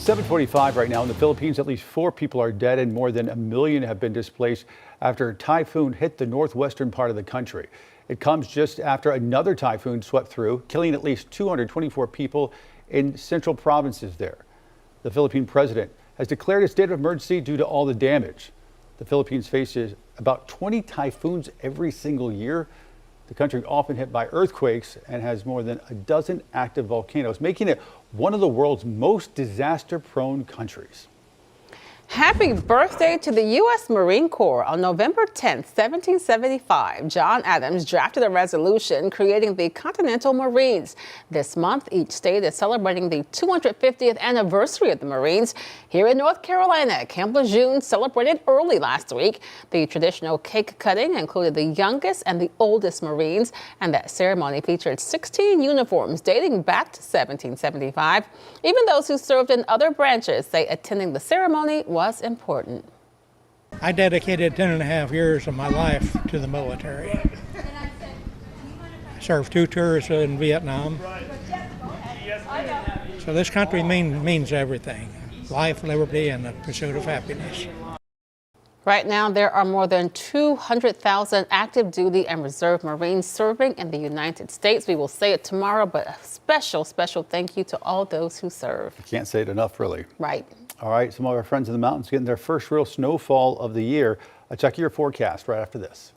.45 right now in the Philippines. At least 4 people are dead and more than 1 million have been displaced after a typhoon hit the northwestern part of the country. It comes just after another typhoon swept through, killing at least 224 people in central provinces there. The Philippine president has declared a state of emergency due to all the damage. The Philippines faces about 20 typhoons every single year. The country often hit by earthquakes and has more than a dozen active volcanoes, making it one of the world's most disaster-prone countries. Happy birthday to the U.S. Marine Corps. On November 10, 1775, John Adams drafted a resolution creating the Continental Marines. This month, each state is celebrating the 250th anniversary of the Marines. Here in North Carolina, Camp Lejeune celebrated early last week. The traditional cake cutting included the youngest and the oldest Marines, and that ceremony featured 16 uniforms dating back to 1775. Even those who served in other branches say attending the ceremony was important. I dedicated 10.5 years of my life to the military. I served 2 tours in Vietnam. So this country means everything. Life, liberty, and the pursuit of happiness. Right now, there are more than 200,000 active duty and reserve Marines serving in the United States. We will say it tomorrow, but a special thank you to all those who serve. You can't say it enough, really. Right. All right, some of our friends in the mountains getting their first real snowfall of the year. I'll check your forecast right after this.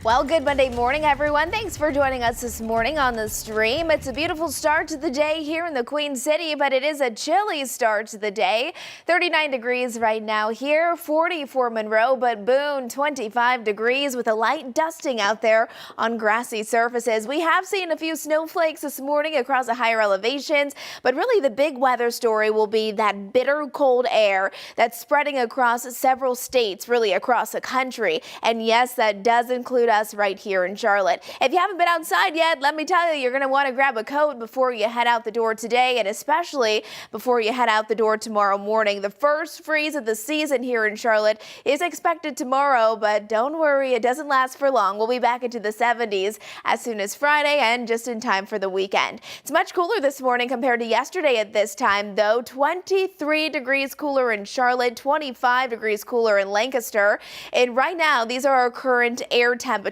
Well, good Monday morning, everyone. Thanks for joining us this morning on the stream. It's a beautiful start to the day here in the Queen City, but it is a chilly start to the day. 39 degrees right now here, 40 for Monroe, but Boone, 25 degrees with a light dusting out there on grassy surfaces. We have seen a few snowflakes this morning across the higher elevations, but really the big weather story will be that bitter cold air that's spreading across several states, really across the country. And yes, that does include us right here in Charlotte. If you haven't been outside yet, let me tell you, you're going to want to grab a coat before you head out the door today, and especially before you head out the door tomorrow morning. The first freeze of the season here in Charlotte is expected tomorrow, but don't worry, it doesn't last for long. We'll be back into the 70s as soon as Friday and just in time for the weekend. It's much cooler this morning compared to yesterday at this time, though. 23 degrees cooler in Charlotte, 25 degrees cooler in Lancaster. And right now, these are our current air temperatures.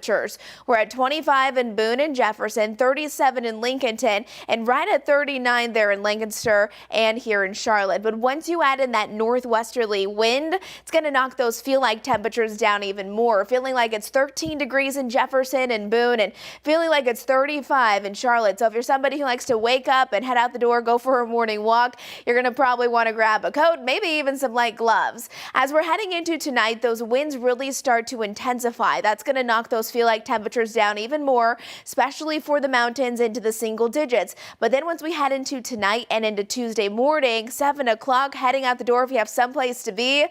We're at 25 in Boone and Jefferson, 37 in Lincolnton, and right at 39 there in Lancaster and here in Charlotte. But once you add in that northwesterly wind, it's going to knock those feel-like temperatures down even more. Feeling like it's 13 degrees in Jefferson and Boone, and feeling like it's 35 in Charlotte. So if you're somebody who likes to wake up and head out the door, go for a morning walk, you're going to probably want to grab a coat, maybe even some light gloves. As we're heading into tonight, those winds really start to intensify. That's going to knock those most feel like temperatures down even more, especially for the mountains into the single digits. But then once we head into tonight and into Tuesday morning, 7 o'clock, heading out the door if you have someplace to be.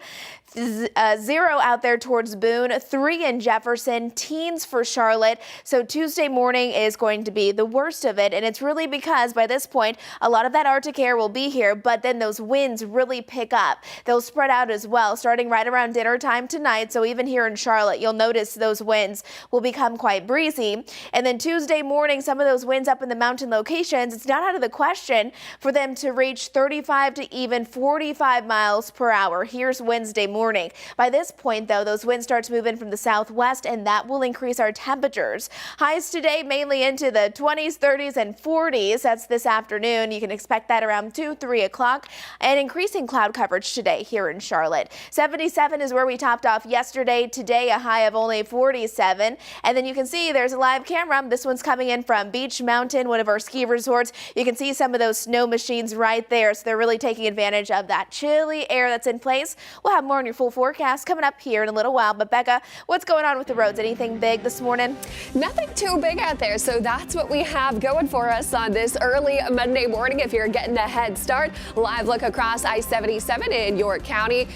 0 out there towards Boone, 3 in Jefferson, teens for Charlotte. So Tuesday morning is going to be the worst of it. And it's really because by this point, a lot of that Arctic air will be here, but then those winds really pick up. They'll spread out as well, starting right around dinner time tonight. So even here in Charlotte, you'll notice those winds will become quite breezy. And then Tuesday morning, some of those winds up in the mountain locations, it's not out of the question for them to reach 35 to even 45 miles per hour. Here's Wednesday morning. By this point, though, those winds start to move in from the southwest, and that will increase our temperatures. Highs today mainly into the 20s, 30s, and 40s. That's this afternoon. You can expect that around 2, 3 o'clock, and increasing cloud coverage today here in Charlotte. 77 is where we topped off yesterday. Today, a high of only 47. And then you can see there's a live camera. This one's coming in from Beach Mountain, one of our ski resorts. You can see some of those snow machines right there. So they're really taking advantage of that chilly air that's in place. We'll have more on your full forecast coming up here in a little while. But Becca, what's going on with the roads? Anything big this morning? Nothing too big out there, so that's what we have going for us on this early Monday morning. If you're getting a head start, live look across I-77 in York County.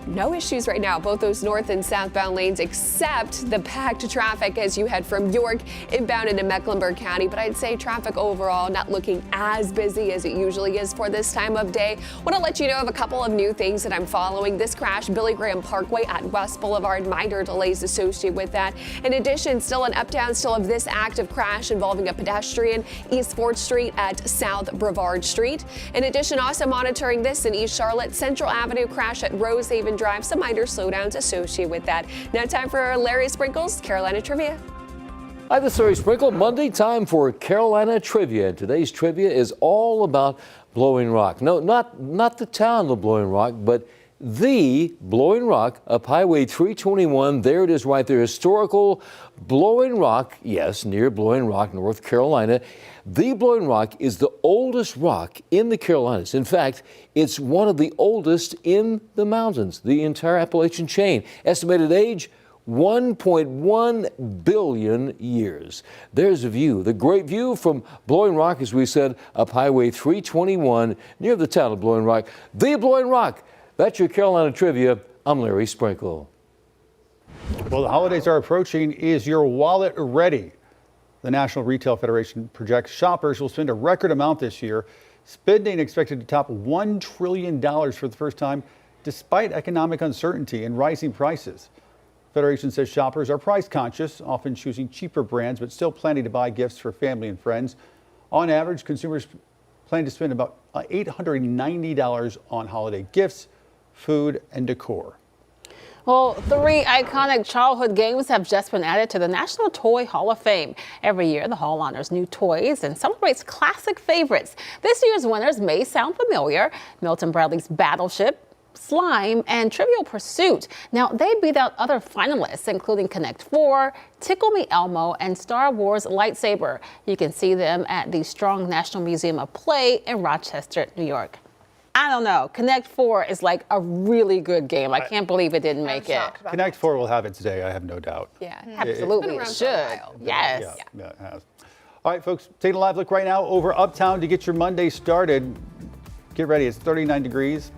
No issues right now, both those north and southbound lanes, except the packed traffic as you head from York inbound into Mecklenburg County. But I'd say traffic overall not looking as busy as it usually is for this time of day. Want to let you know of a couple of new things that I'm following. This crash, Billy Graham Parkway at West Boulevard, minor delays associated with that. In addition, still an uptown, still of this active crash involving a pedestrian, East 4th Street at South Brevard Street. In addition, also monitoring this in East Charlotte, Central Avenue crash at Rosehaven Drive, some minor slowdowns associated with that. Now time for Larry Sprinkle's Carolina Trivia. Hi, this is Larry Sprinkle. Monday time for Carolina Trivia. And today's trivia is all about Blowing Rock. No, not the town of Blowing Rock, but the Blowing Rock up Highway 321. There it is right there. Historical Blowing Rock, yes, near Blowing Rock, North Carolina. The Blowing Rock is the oldest rock in the Carolinas. In fact, it's one of the oldest in the mountains, the entire Appalachian chain. Estimated age, 1.1 billion years. There's a view, the great view from Blowing Rock, as we said, up Highway 321 near the town of Blowing Rock. The Blowing Rock. That's your Carolina Trivia. I'm Larry Sprinkle. Well, the holidays are approaching. Is your wallet ready? The National Retail Federation projects shoppers will spend a record amount this year. Spending expected to top $1 trillion for the first time, despite economic uncertainty and rising prices. Federation says shoppers are price conscious, often choosing cheaper brands, but still planning to buy gifts for family and friends. On average, consumers plan to spend about $890 on holiday gifts, food, and decor. Well, 3 iconic childhood games have just been added to the National Toy Hall of Fame. Every year, the Hall honors new toys and celebrates classic favorites. This year's winners may sound familiar: Milton Bradley's Battleship, Slime, and Trivial Pursuit. Now, they beat out other finalists, including Connect 4, Tickle Me Elmo, and Star Wars Lightsaber. You can see them at the Strong National Museum of Play in Rochester, New York. I don't know. Connect 4 is like a really good game. I can't believe it didn't make it. Connect 4 will have its day, I have no doubt. Yeah, absolutely it should. Yes. Yeah, it has. All right, folks, taking a live look right now over Uptown to get your Monday started. Get ready, it's 39 degrees.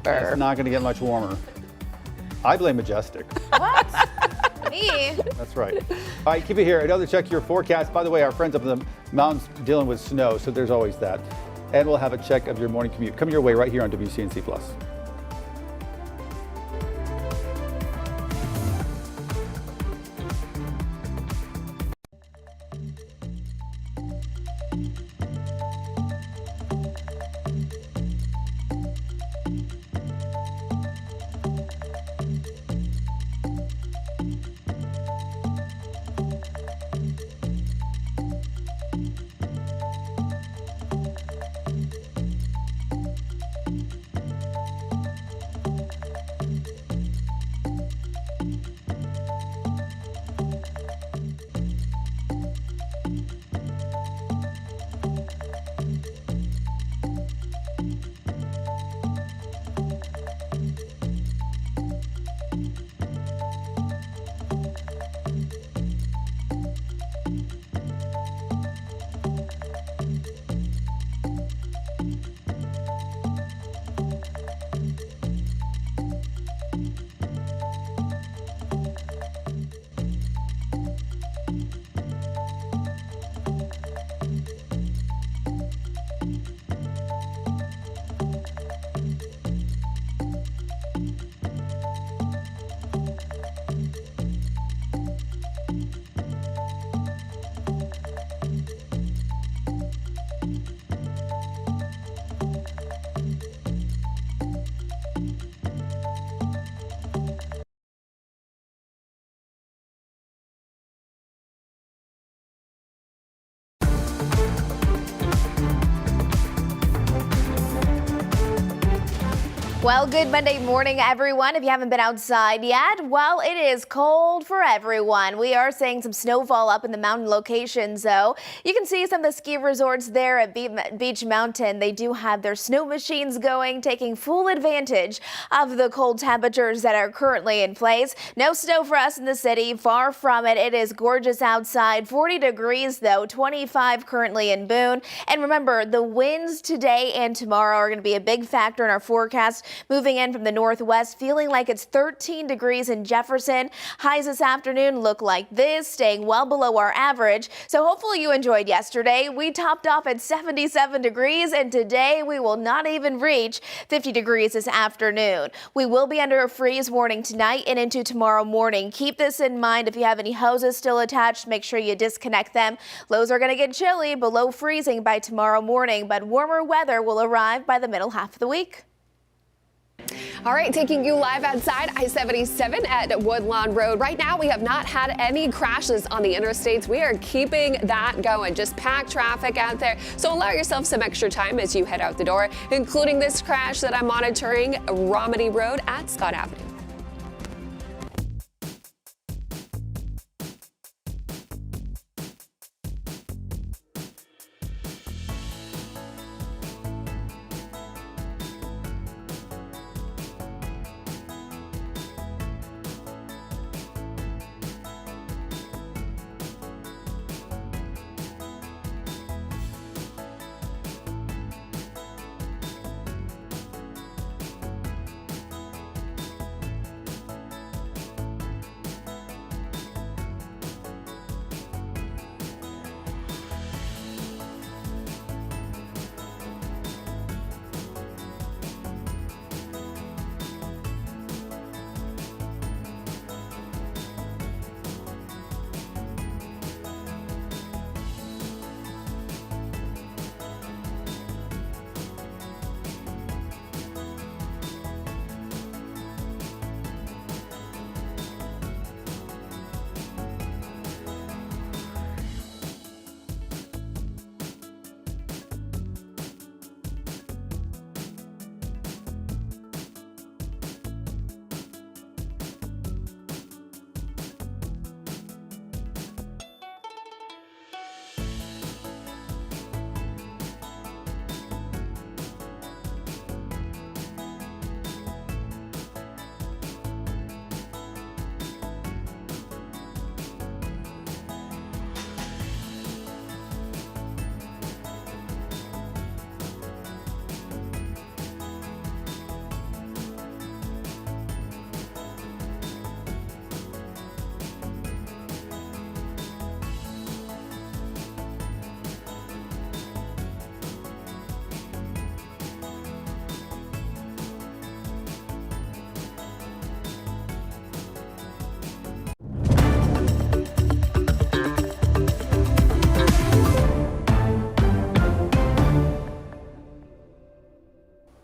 It's not going to get much warmer. I blame Majestic. What? Me? That's right. All right, keep it here. Another check your forecast. By the way, our friends up in the mountains dealing with snow, so there's always that. And we'll have a check of your morning commute coming your way right here on WCNC Plus. Well, good Monday morning, everyone. If you haven't been outside yet, well, it is cold for everyone. We are seeing some snowfall up in the mountain locations, though. You can see some of the ski resorts there at Beach Mountain. They do have their snow machines going, taking full advantage of the cold temperatures that are currently in place. No snow for us in the city. Far from it. It is gorgeous outside. 40 degrees, though. 25 currently in Boone. And remember, the winds today and tomorrow are going to be a big factor in our forecast. Moving in from the northwest, feeling like it's 13 degrees in Jefferson. Highs this afternoon look like this, staying well below our average. So hopefully you enjoyed yesterday. We topped off at 77 degrees, and today we will not even reach 50 degrees this afternoon. We will be under a freeze warning tonight and into tomorrow morning. Keep this in mind. If you have any hoses still attached, make sure you disconnect them. Lows are going to get chilly, below freezing by tomorrow morning, but warmer weather will arrive by the middle half of the week. All right, taking you live outside I-77 at Woodlawn Road. Right now, we have not had any crashes on the interstates. We are keeping that going. Just packed traffic out there. So allow yourself some extra time as you head out the door, including this crash that I'm monitoring, Romney Road at Scott Avenue.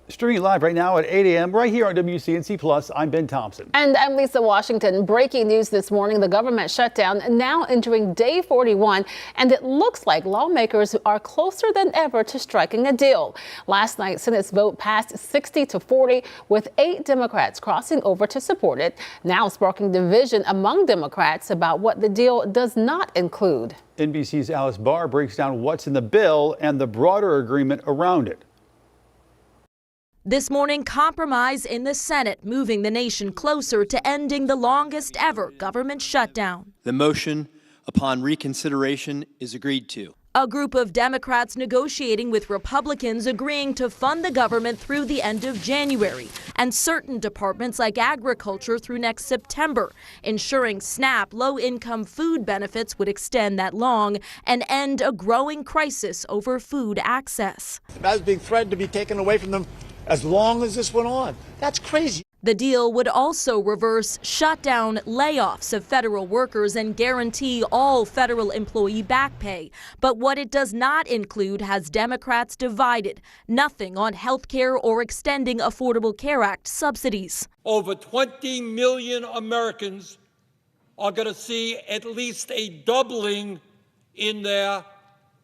Streaming live right now at 8 a.m. right here on WCNC Plus. I'm Ben Thompson. And I'm Lisa Washington. Breaking news this morning, the government shutdown now entering day 41, and it looks like lawmakers are closer than ever to striking a deal. Last night, Senate's vote passed 60-40, with 8 Democrats crossing over to support it, now sparking division among Democrats about what the deal does not include. NBC's Alice Barr breaks down what's in the bill and the broader agreement around it. This morning, compromise in the Senate, moving the nation closer to ending the longest ever government shutdown. The motion upon reconsideration is agreed to. A group of Democrats negotiating with Republicans agreeing to fund the government through the end of January and certain departments like agriculture through next September, ensuring SNAP low-income food benefits would extend that long and end a growing crisis over food access. I was being threatened to be taken away from them as long as this went on. That's crazy. The deal would also reverse shutdown layoffs of federal workers and guarantee all federal employee back pay. But what it does not include has Democrats divided. Nothing on health care or extending Affordable Care Act subsidies. Over 20 million Americans are going to see at least a doubling in their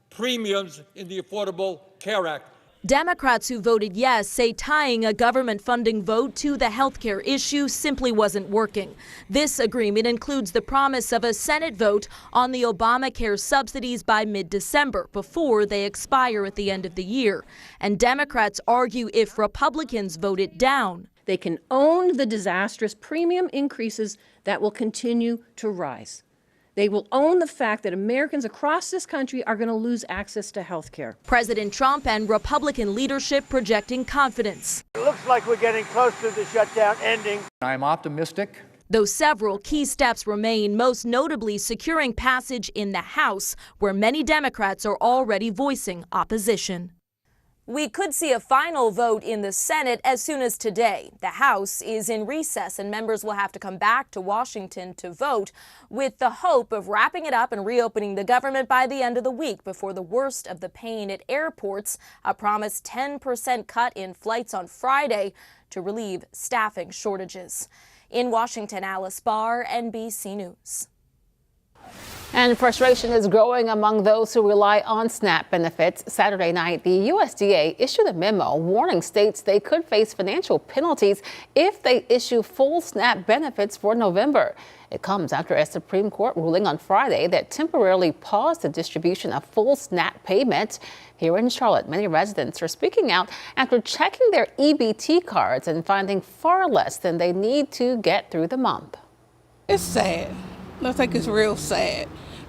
premiums in the Affordable Care Act. Democrats who voted yes say tying a government funding vote to the health care issue simply wasn't working. This agreement includes the promise of a Senate vote on the Obamacare subsidies by mid-December before they expire at the end of the year. And Democrats argue if Republicans vote it down, they can own the disastrous premium increases that will continue to rise. They will own the fact that Americans across this country are going to lose access to health care. President Trump and Republican leadership projecting confidence. It looks like we're getting close to the shutdown ending. I'm optimistic. Though several key steps remain, most notably securing passage in the House, where many Democrats are already voicing opposition. We could see a final vote in the Senate as soon as today. The House is in recess and members will have to come back to Washington to vote with the hope of wrapping it up and reopening the government by the end of the week before the worst of the pain at airports, a promised 10% cut in flights on Friday to relieve staffing shortages. In Washington, Alice Barr, NBC News. And frustration is growing among those who rely on SNAP benefits. Saturday night, the USDA issued a memo warning states they could face financial penalties if they issue full SNAP benefits for November. It comes after a Supreme Court ruling on Friday that temporarily paused the distribution of full SNAP payments. Here in Charlotte, many residents are speaking out after checking their EBT cards and finding far less than they need to get through the month. It's sad. I think it's real sad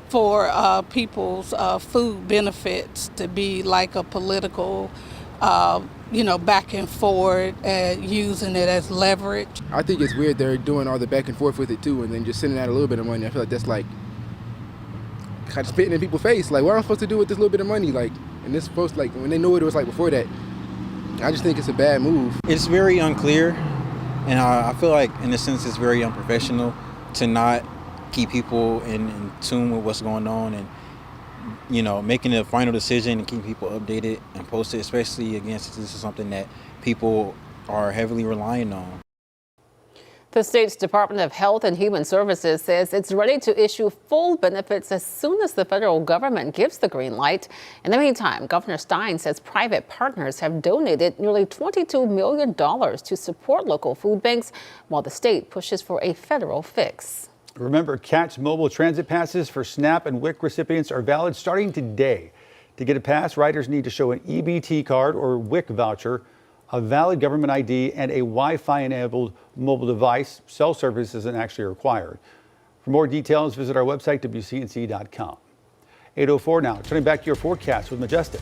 for people's food benefits to be like a political, back and forth, using it as leverage. I think it's weird they're doing all the back and forth with it too, and then just sending out a little bit of money. I feel like that's like kind of spitting in people's face. Like, what am I supposed to do with this little bit of money? Like, and this supposed to, like, when they know what it was like before that. I just think it's a bad move. It's very unclear, and I feel like in a sense it's very unprofessional to not keep people in tune with what's going on and, making a final decision and keep people updated and posted, especially against this is something that people are heavily relying on. The state's Department of Health and Human Services says it's ready to issue full benefits as soon as the federal government gives the green light. In the meantime, Governor Stein says private partners have donated nearly $22 million to support local food banks while the state pushes for a federal fix. Remember, Catch mobile transit passes for SNAP and WIC recipients are valid starting today. To get a pass, riders need to show an EBT card or WIC voucher, a valid government ID, and a Wi-Fi enabled mobile device. Cell service isn't actually required. For more details, visit our website, WCNC.com. 8:04 now. Turning back to your forecast with Majestic.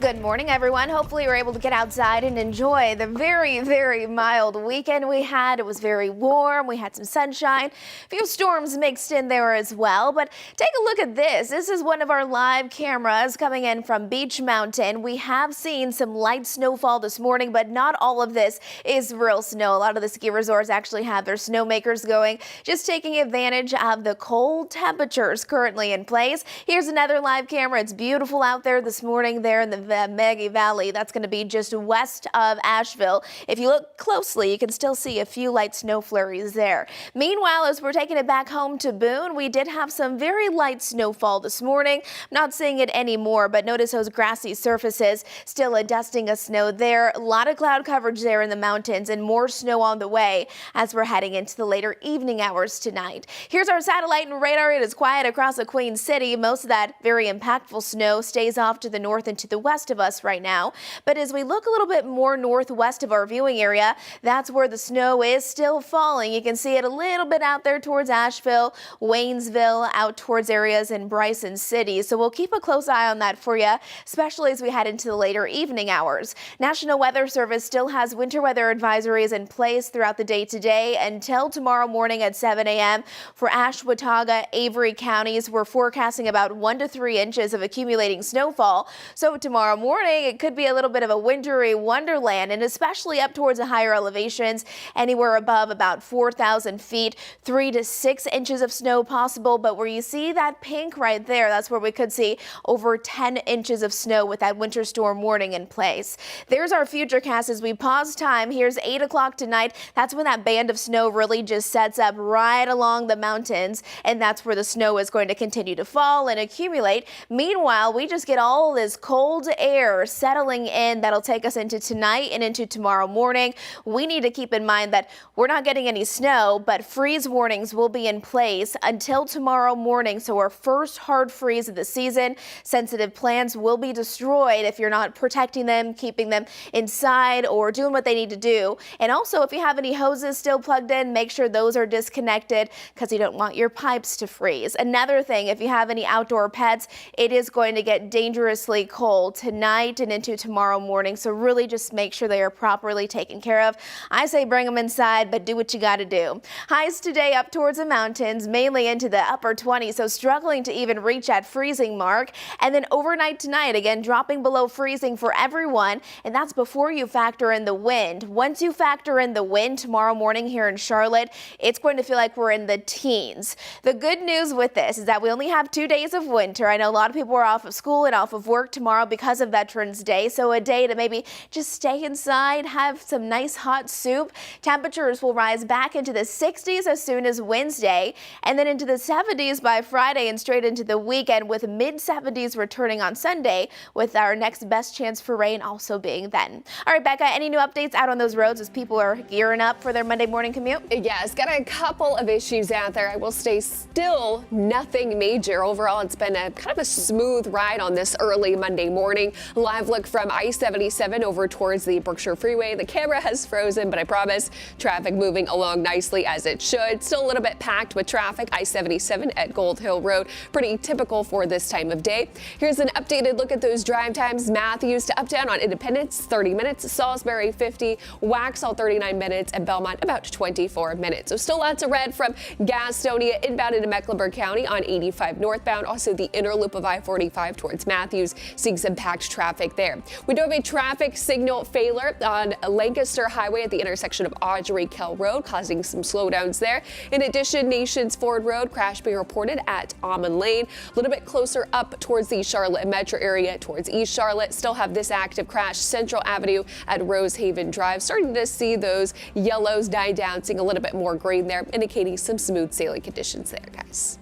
Good morning, everyone. Hopefully you're able to get outside and enjoy the very, very mild weekend we had. It was very warm. We had some sunshine, a few storms mixed in there as well. But take a look at this. This is one of our live cameras coming in from Beach Mountain. We have seen some light snowfall this morning, but not all of this is real snow. A lot of the ski resorts actually have their snowmakers going, just taking advantage of the cold temperatures currently in place. Here's another live camera. It's beautiful out there this morning there in the Maggie Valley. That's going to be just west of Asheville. If you look closely, you can still see a few light snow flurries there. Meanwhile, as we're taking it back home to Boone, we did have some very light snowfall this morning. I'm not seeing it anymore, but notice those grassy surfaces, still a dusting of snow there. A lot of cloud coverage there in the mountains and more snow on the way as we're heading into the later evening hours tonight. Here's our satellite and radar. It is quiet across the Queen City. Most of that very impactful snow stays off to the north and to the west of us right now. But as we look a little bit more northwest of our viewing area, that's where the snow is still falling. You can see it a little bit out there towards Asheville, Waynesville, out towards areas in Bryson City. So we'll keep a close eye on that for you, especially as we head into the later evening hours. National Weather Service still has winter weather advisories in place throughout the day today until tomorrow morning at 7 a.m. For Ashwaubenon, Avery counties, we're forecasting about 1 to 3 inches of accumulating snowfall. So tomorrow morning, it could be a little bit of a wintry wonderland, and especially up towards the higher elevations, anywhere above about 4,000 feet, 3 to 6 inches of snow possible. But where you see that pink right there, that's where we could see over 10 inches of snow with that winter storm warning in place. There's our futurecast as we pause time. Here's 8 o'clock tonight. That's when that band of snow really just sets up right along the mountains, and that's where the snow is going to continue to fall and accumulate. Meanwhile, we just get all this cold air settling in that'll take us into tonight and into tomorrow morning. We need to keep in mind that we're not getting any snow, but freeze warnings will be in place until tomorrow morning. So our first hard freeze of the season. Sensitive plants will be destroyed if you're not protecting them, keeping them inside, or doing what they need to do. And also, if you have any hoses still plugged in, make sure those are disconnected because you don't want your pipes to freeze. Another thing, if you have any outdoor pets, it is going to get dangerously cold tonight and into tomorrow morning. So really just make sure they are properly taken care of. I say bring them inside, but do what you got to do. Highs today up towards the mountains, mainly into the upper 20s, so struggling to even reach that freezing mark. And then overnight tonight, again, dropping below freezing for everyone. And that's before you factor in the wind. Once you factor in the wind tomorrow morning here in Charlotte, it's going to feel like we're in the teens. The good news with this is that we only have 2 days of winter. I know a lot of people are off of school and off of work tomorrow because of Veterans Day. So a day to maybe just stay inside, have some nice hot soup. Temperatures will rise back into the 60s as soon as Wednesday, and then into the 70s by Friday and straight into the weekend, with mid-70s returning on Sunday, with our next best chance for rain also being then. All right, Becca, any new updates out on those roads as people are gearing up for their Monday morning commute? Yes, got a couple of issues out there. I will say still nothing major. Overall, it's been a kind of a smooth ride on this early Monday morning. Live look from I-77 over towards the Berkshire Freeway. The camera has frozen, but I promise traffic moving along nicely as it should. Still a little bit packed with traffic. I-77 at Gold Hill Road. Pretty typical for this time of day. Here's an updated look at those drive times. Matthews to Uptown on Independence, 30 minutes. Salisbury, 50. Waxhaw, 39 minutes. And Belmont, about 24 minutes. So still lots of red from Gastonia inbound into Mecklenburg County on 85 northbound. Also the inner loop of I-45 towards Matthews, seeing some packed traffic there. We do have a traffic signal failure on Lancaster Highway at the intersection of Audrey Kell Road, causing some slowdowns there. In addition, Nations Ford Road crash being reported at Almond Lane. A little bit closer up towards the Charlotte metro area towards East Charlotte. Still have this active crash, Central Avenue at Rosehaven Drive. Starting to see those yellows die down, seeing a little bit more green there, indicating some smooth sailing conditions there, guys.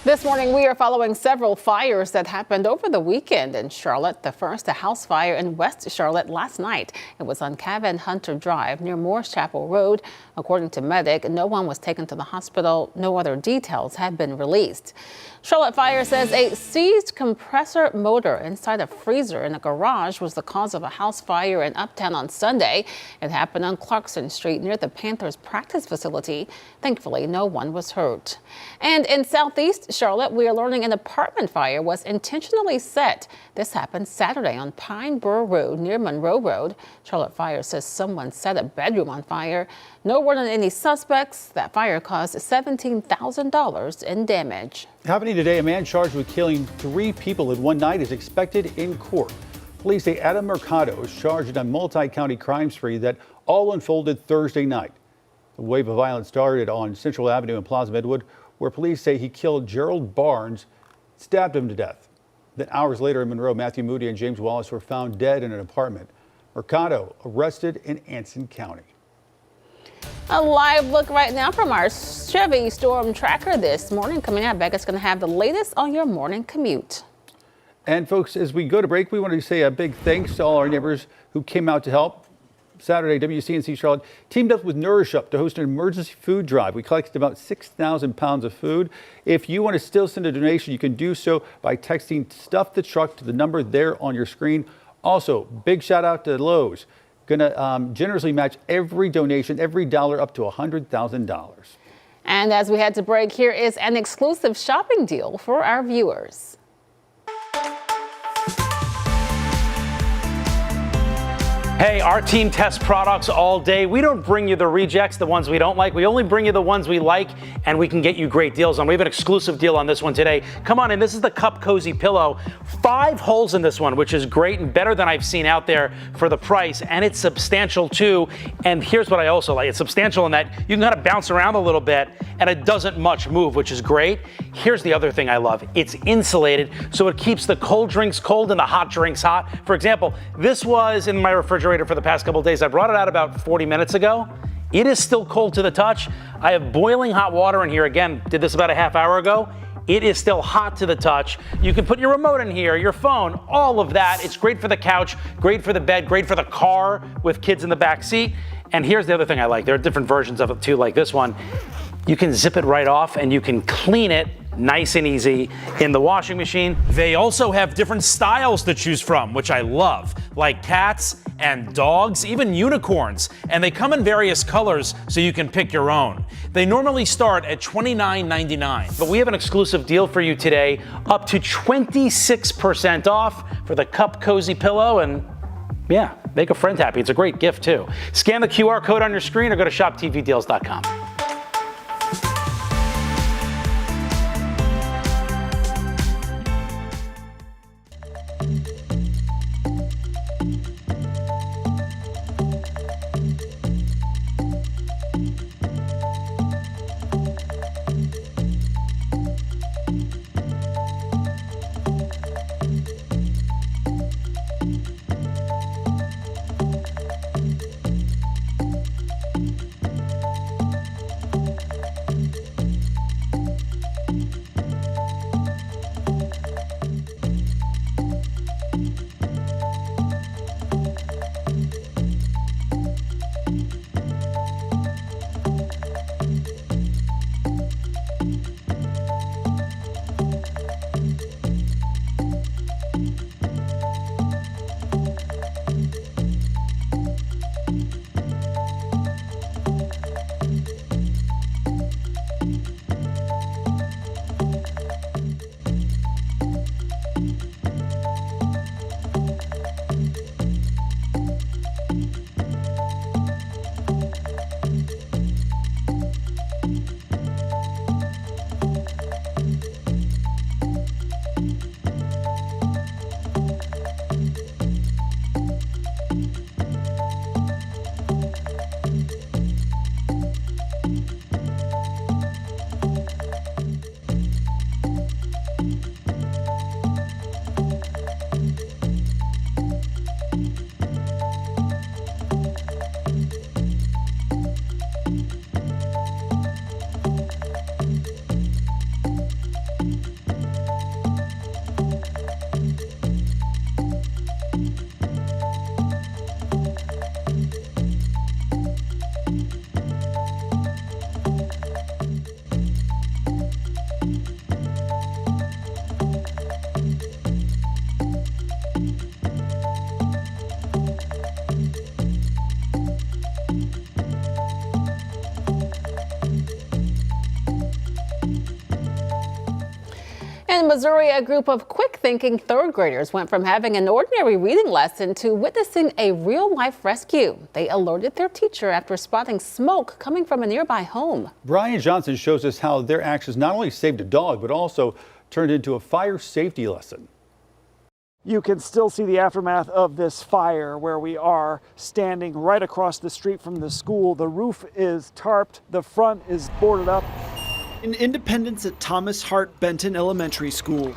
This morning, we are following several fires that happened over the weekend in Charlotte. The first, a house fire in West Charlotte last night. It was on Cavan Hunter Drive near Morris Chapel Road. According to medic, no one was taken to the hospital. No other details have been released. Charlotte Fire says a seized compressor motor inside a freezer in a garage was the cause of a house fire in Uptown on Sunday. It happened on Clarkson Street near the Panthers practice facility. Thankfully, no one was hurt. And in Southeast Charlotte, we are learning an apartment fire was intentionally set. This happened Saturday on Pine Burr Road near Monroe Road. Charlotte Fire says someone set a bedroom on fire. No word on any suspects. That fire caused $17,000 in damage. Happening today, a man charged with killing 3 people in one night is expected in court. Police say Adam Mercado is charged in a multi-county crime spree that all unfolded Thursday night. The wave of violence started on Central Avenue in Plaza Midwood, where police say he killed Gerald Barnes, stabbed him to death. Then hours later in Monroe, Matthew Moody and James Wallace were found dead in an apartment. Mercado arrested in Anson County. A live look right now from our Chevy Storm Tracker this morning. Coming up, Becca's going to have the latest on your morning commute. And folks, as we go to break, we want to say a big thanks to all our neighbors who came out to help. Saturday, WCNC Charlotte teamed up with Nourish Up to host an emergency food drive. We collected about 6,000 pounds of food. If you want to still send a donation, you can do so by texting Stuff the Truck to the number there on your screen. Also, big shout out to Lowe's. Going to generously match every donation, every dollar up to $100,000. And as we head to break, here is an exclusive shopping deal for our viewers. Hey, our team tests products all day. We don't bring you the rejects, the ones we don't like. We only bring you the ones we like, and we can get you great deals on. We have an exclusive deal on this one today. Come on in. This is the Cup Cozy Pillow. 5 holes in this one, which is great and better than I've seen out there for the price, and it's substantial too. And here's what I also like. It's substantial in that you can kind of bounce around a little bit, and it doesn't much move, which is great. Here's the other thing I love. It's insulated, so it keeps the cold drinks cold and the hot drinks hot. For example, this was in my refrigerator for the past couple of days. I brought it out about 40 minutes ago. It is still cold to the touch. I have boiling hot water in here. Again, did this about a half hour ago. It is still hot to the touch. You can put your remote in here, your phone, all of that. It's great for the couch, great for the bed, great for the car with kids in the back seat. And here's the other thing I like. There are different versions of it too, like this one. You can zip it right off and you can clean it nice and easy in the washing machine. They also have different styles to choose from, which I love, like cats and dogs, even unicorns. And they come in various colors so you can pick your own. They normally start at $29.99, but we have an exclusive deal for you today, up to 26% off for the Cup Cozy Pillow. And yeah, make a friend happy. It's a great gift too. Scan the QR code on your screen or go to shoptvdeals.com. In Missouri, a group of quick-thinking third graders went from having an ordinary reading lesson to witnessing a real-life rescue. They alerted their teacher after spotting smoke coming from a nearby home. Brian Johnson shows us how their actions not only saved a dog, but also turned into a fire safety lesson. You can still see the aftermath of this fire where we are standing right across the street from the school. The roof is tarped, the front is boarded up. In Independence at Thomas Hart Benton Elementary School,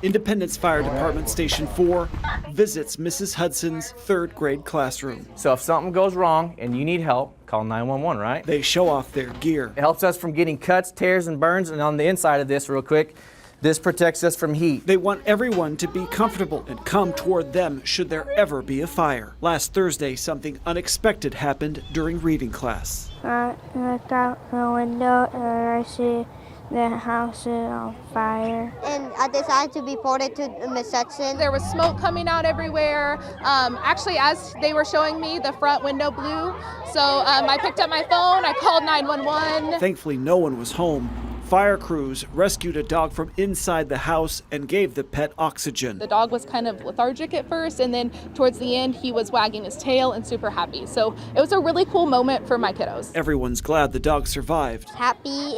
Independence Fire Department Station 4 visits Mrs. Hudson's third grade classroom. So if something goes wrong and you need help, call 911, right? They show off their gear. It helps us from getting cuts, tears, and burns, and on the inside of this real quick, this protects us from heat. They want everyone to be comfortable and come toward them should there ever be a fire. Last Thursday, something unexpected happened during reading class. I looked out the window and I see the house is on fire. And I decided to report it to Miss Hudson. There was smoke coming out everywhere. Actually, as they were showing me, the front window blew. So I picked up my phone, I called 911. Thankfully, no one was home. Fire crews rescued a dog from inside the house and gave the pet oxygen. The dog was kind of lethargic at first, and then towards the end, he was wagging his tail and super happy. So it was a really cool moment for my kiddos. Everyone's glad the dog survived. Happy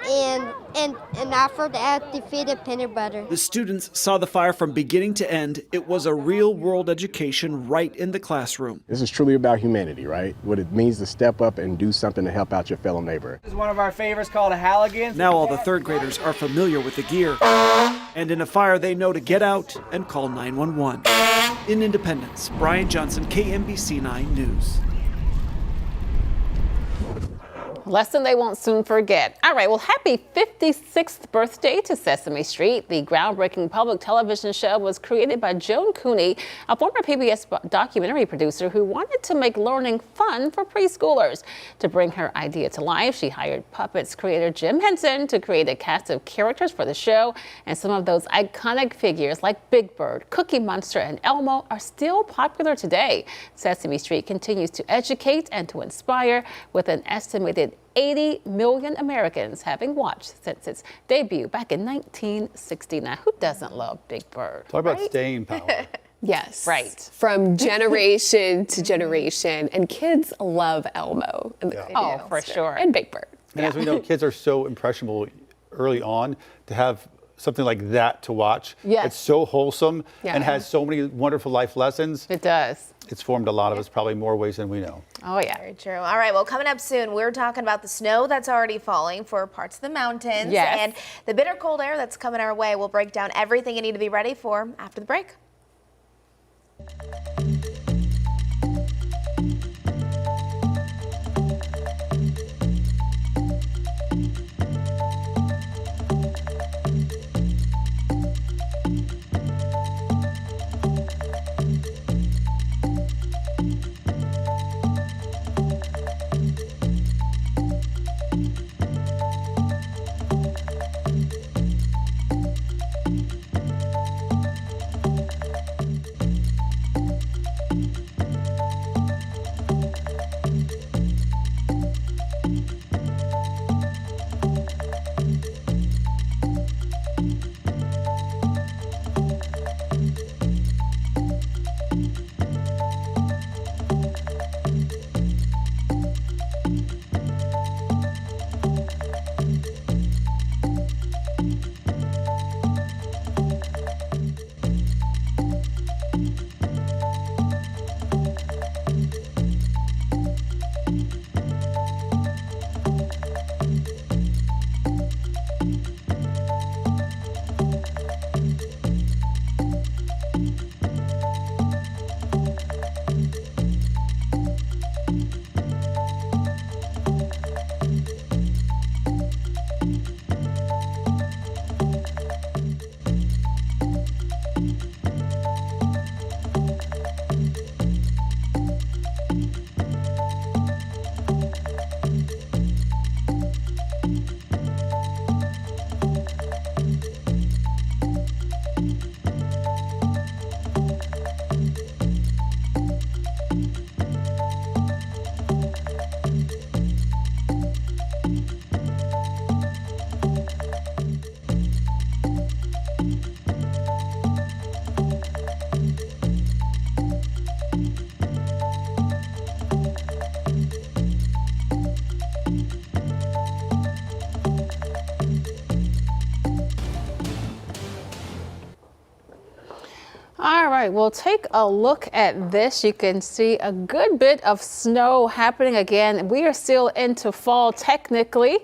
and after that, defeated peanut butter. The students saw the fire from beginning to end. It was a real-world education right in the classroom. This is truly about humanity, right? What it means to step up and do something to help out your fellow neighbor. This is one of our favorites called a Halligan. Now all the third graders are familiar with the gear. And in a fire, they know to get out and call 911. In Independence, Brian Johnson, KMBC 9 News. Lesson they won't soon forget. All right, well, happy 56th birthday to Sesame Street. The groundbreaking public television show was created by Joan Cooney, a former PBS documentary producer who wanted to make learning fun for preschoolers. To bring her idea to life, she hired Puppets creator Jim Henson to create a cast of characters for the show, and some of those iconic figures like Big Bird, Cookie Monster, and Elmo are still popular today. Sesame Street continues to educate and to inspire, with an estimated 80 million Americans having watched since its debut back in 1969. Who doesn't love Big Bird? Talk about staying power. Yes. Right. From generation to generation. And kids love Elmo. And the Oh, for sure. And Big Bird. And as we know, kids are so impressionable early on. To have something like that to watch, Yes. it's so wholesome Yeah. and has so many wonderful life lessons. It does. It's formed a lot of us, probably more ways than we know. Oh, yeah. Very true. All right, well, coming up soon, we're talking about the snow that's already falling for parts of the mountains Yes. and the bitter cold air that's coming our way. We'll break down everything you need to be ready for after the break. All right, we'll take a look at this. You can see a good bit of snow happening again. We are still into fall technically,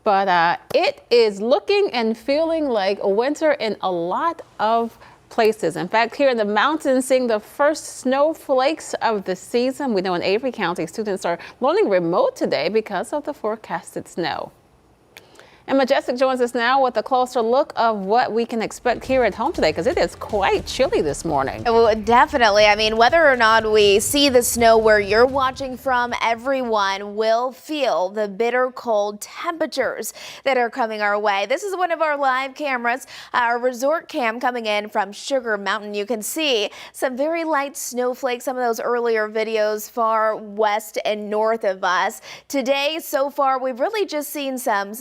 but it is looking and feeling like winter in a lot of places. In fact, here in the mountains, seeing the first snowflakes of the season. We know in Avery County, students are learning remote today because of the forecasted snow. And Majestic joins us now with a closer look of what we can expect here at home today, because it is quite chilly this morning. Well, definitely. I mean, whether or not we see the snow where you're watching from, everyone will feel the bitter cold temperatures that are coming our way. This is one of our live cameras, our resort cam coming in from Sugar Mountain. You can see some very light snowflakes, some of those earlier videos far west and north of us. Today, so far, we've really just seen some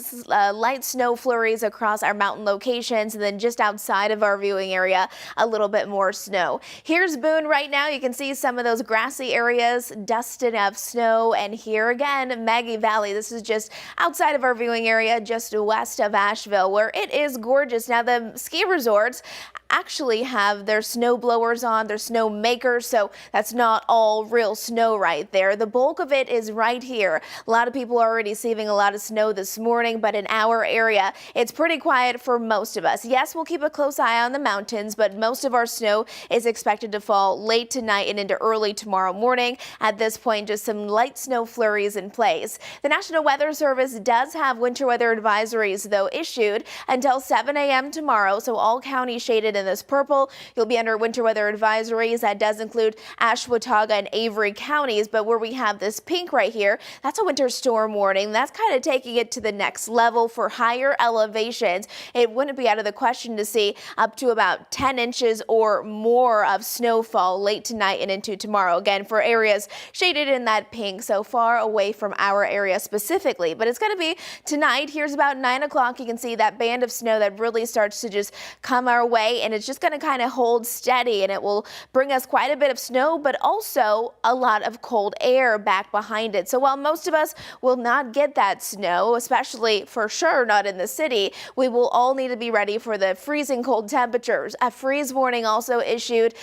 light snow flurries across our mountain locations, and then just outside of our viewing area, a little bit more snow. Here's Boone right now. You can see some of those grassy areas dusted of snow, and here again, Maggie Valley. This is just outside of our viewing area, just west of Asheville, where it is gorgeous. Now, the ski resorts actually have their snow blowers on, their snow makers, so that's not all real snow right there. The bulk of it is right here. A lot of people are already receiving a lot of snow this morning, but in our area, it's pretty quiet for most of us. Yes, we'll keep a close eye on the mountains, but most of our snow is expected to fall late tonight and into early tomorrow morning. At this point, just some light snow flurries in place. The National Weather Service does have winter weather advisories, though, issued until 7 a.m. tomorrow, so all counties shaded in this purple. You'll be under winter weather advisories. That does include Ashwaubenon and Avery counties, but where we have this pink right here, that's a winter storm warning. That's kind of taking it to the next level for higher elevations. It wouldn't be out of the question to see up to about 10 inches or more of snowfall late tonight and into tomorrow. Again, for areas shaded in that pink, so far away from our area specifically. But it's going to be tonight. Here's about 9 o'clock. You can see that band of snow that really starts to just come our way, and it's just going to kind of hold steady, and it will bring us quite a bit of snow, but also a lot of cold air back behind it. So while most of us will not get that snow, especially for sure not in the city, we will all need to be ready for the freezing cold temperatures. A freeze warning also issued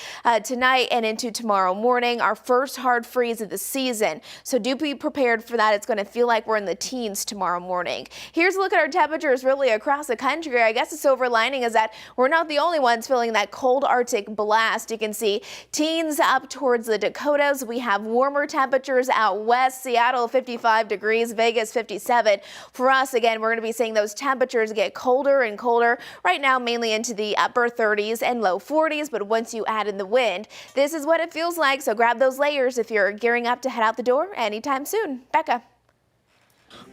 tonight and into tomorrow morning, our first hard freeze of the season. So do be prepared for that. It's going to feel like we're in the teens tomorrow morning. Here's a look at our temperatures really across the country. I guess the silver lining is that we're not the only ones feeling that cold Arctic blast. You can see teens up towards the Dakotas. We have warmer temperatures out west, Seattle 55 degrees, Vegas 57. For us, again, we're going to be seeing those temperatures get colder and colder right now, mainly into the upper 30s and low 40s. But once you add in the wind, this is what it feels like. So grab those layers if you're gearing up to head out the door anytime soon. Becca.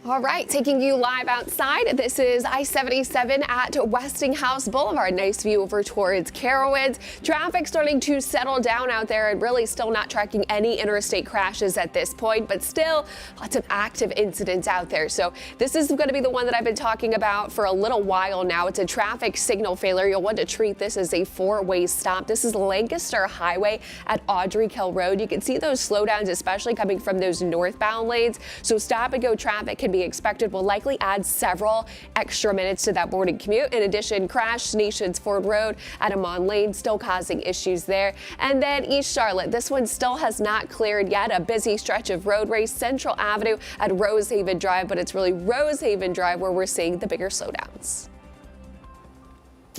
All right, taking you live outside. This is I-77 at Westinghouse Boulevard. Nice view over towards Carowinds. Traffic starting to settle down out there and really still not tracking any interstate crashes at this point, but still lots of active incidents out there. So this is going to be the one that I've been talking about for a little while now. It's a traffic signal failure. You'll want to treat this as a four-way stop. This is Lancaster Highway at Audrey Kill Road. You can see those slowdowns, especially coming from those northbound lanes. So stop and go traffic can be expected will likely add several extra minutes to that morning commute. In addition, crash Nations Ford Road at Amon Lane still causing issues there. And then East Charlotte, this one still has not cleared yet. A busy stretch of road race Central Avenue at Rosehaven Drive, but it's really Rosehaven Drive where we're seeing the bigger slowdowns.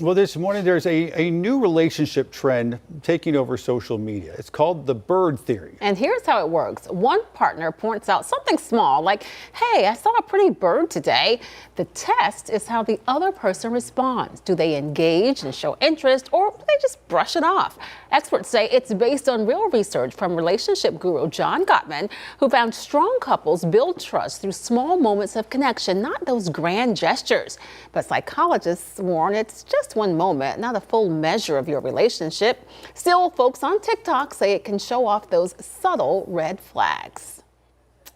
Well, this morning there's a new relationship trend taking over social media. It's called the bird theory. And here's how it works. One partner points out something small like, hey, I saw a pretty bird today. The test is how the other person responds. Do they engage and show interest, or do they just brush it off? Experts say it's based on real research from relationship guru John Gottman, who found strong couples build trust through small moments of connection, not those grand gestures. But psychologists warn it's just one moment, not a full measure of your relationship. Still, folks on TikTok say it can show off those subtle red flags.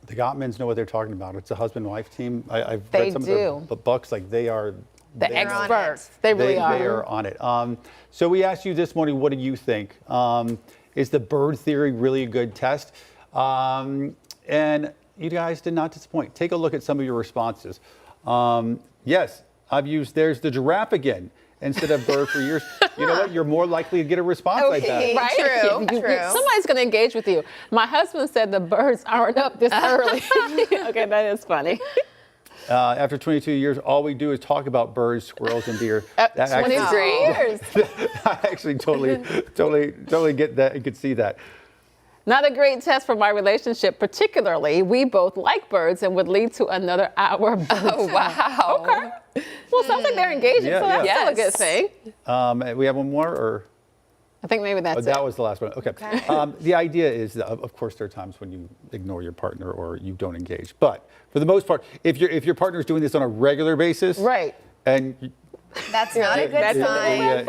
The Gottmans know what they're talking about. It's a husband-wife team. I've read some of their books. Like they are the experts. They really are. They are on it. So we asked you this morning, what do you think? Is the bird theory really a good test? And you guys did not disappoint. Take a look at some of your responses. Yes, I've used there's the giraffe again instead of bird for years. You know what? You're more likely to get a response like that. Right? True. Somebody's going to engage with you. My husband said the birds aren't up this early. Okay, that is funny. After 22 years, all we do is talk about birds, squirrels, and deer. 23 years. I actually totally get that and could see that. Not a great test for my relationship, particularly. We both like birds and would lead to another hour of bird Oh, wow. Okay. Well, sounds like they're engaging, so that's still a good thing. We have one more, or? I think maybe that's it. That was the last one. Okay. The idea is that, of course, there are times when you ignore your partner or you don't engage. But for the most part, if your partner is doing this on a regular basis, right, and that's not a good sign.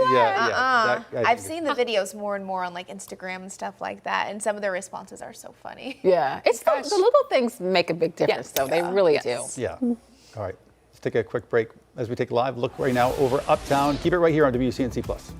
I've seen the the videos more and more on like Instagram and stuff like that, and some of their responses are so funny. Yeah, it's the little things make a big difference, though. They really do. Yeah. All right. Let's take a quick break as we take a live look right now over Uptown. Keep it right here on WCNC Plus.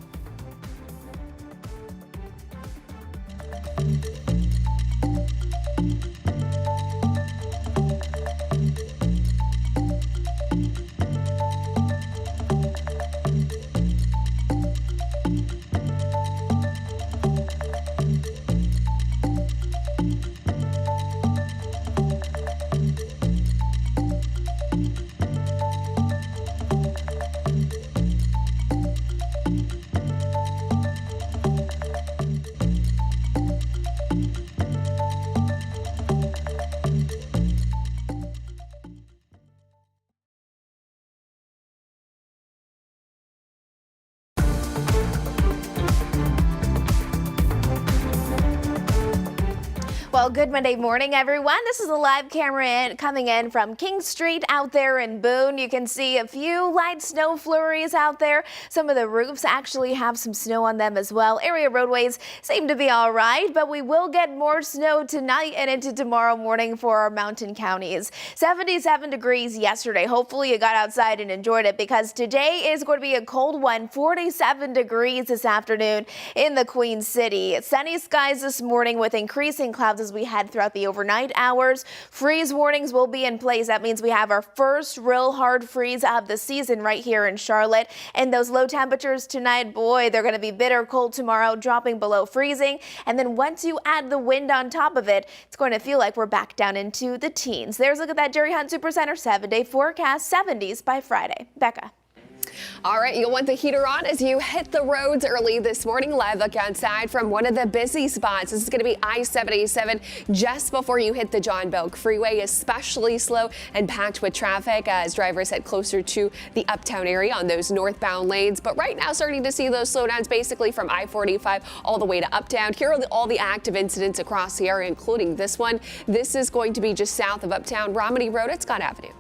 Well, good Monday morning, everyone. This is a live camera coming in from King Street out there in Boone. You can see a few light snow flurries out there. Some of the roofs actually have some snow on them as well. Area roadways seem to be all right, but we will get more snow tonight and into tomorrow morning for our mountain counties. 77 degrees yesterday. Hopefully you got outside and enjoyed it, because today is going to be a cold one. 47 degrees this afternoon in the Queen City. Sunny skies this morning with increasing clouds as we head throughout the overnight hours. Freeze warnings will be in place. That means we have our first real hard freeze of the season right here in Charlotte. And those low temperatures tonight, boy, they're going to be bitter cold tomorrow, dropping below freezing. And then once you add the wind on top of it, it's going to feel like we're back down into the teens. There's a look at that Jerry Hunt Supercenter 7-day forecast, 70s by Friday. Becca. All right, you'll want the heater on as you hit the roads early this morning. Live look outside from one of the busy spots. This is going to be I-77 just before you hit the John Belk Freeway, especially slow and packed with traffic as drivers head closer to the uptown area on those northbound lanes. But right now, starting to see those slowdowns basically from I-45 all the way to uptown. Here are all the active incidents across the area, including this one. This is going to be just south of uptown Romney Road at Scott Avenue.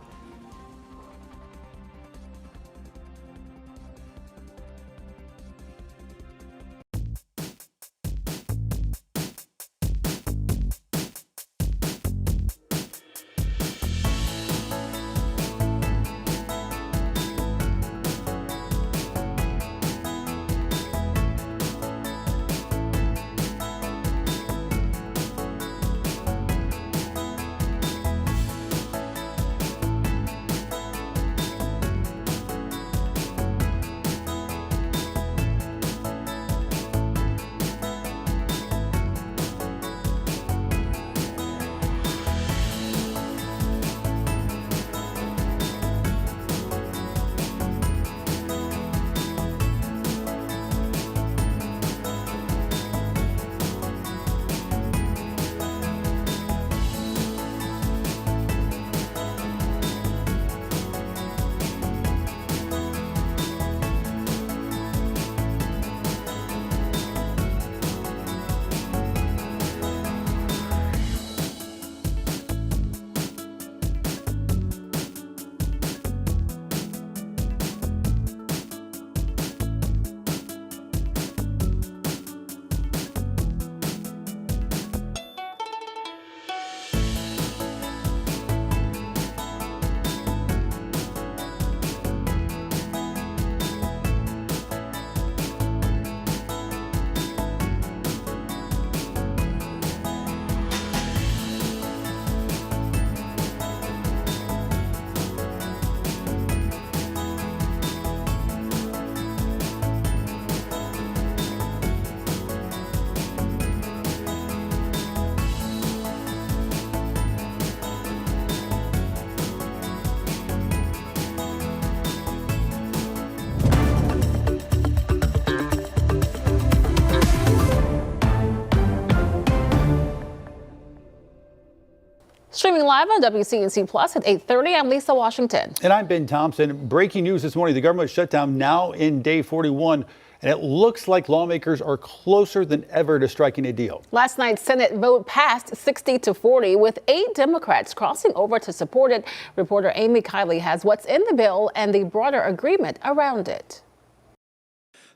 Streaming live on WCNC Plus at 8:30, I'm Lisa Washington. And I'm Ben Thompson. Breaking news this morning, the government shutdown now in day 41, and it looks like lawmakers are closer than ever to striking a deal. Last night's Senate vote passed 60-40, with 8 Democrats crossing over to support it. Reporter Amy Kiley has what's in the bill and the broader agreement around it.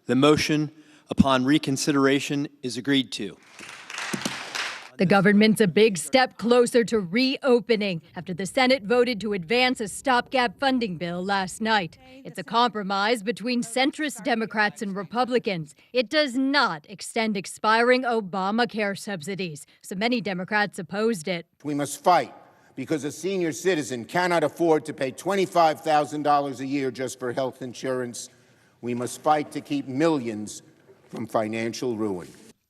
The motion upon reconsideration is agreed to. The government's a big step closer to reopening after the Senate voted to advance a stopgap funding bill last night. It's a compromise between centrist Democrats and Republicans. It does not extend expiring Obamacare subsidies, so many Democrats opposed it. We must fight because a senior citizen cannot afford to pay $25,000 a year just for health insurance. We must fight to keep millions from financial ruin.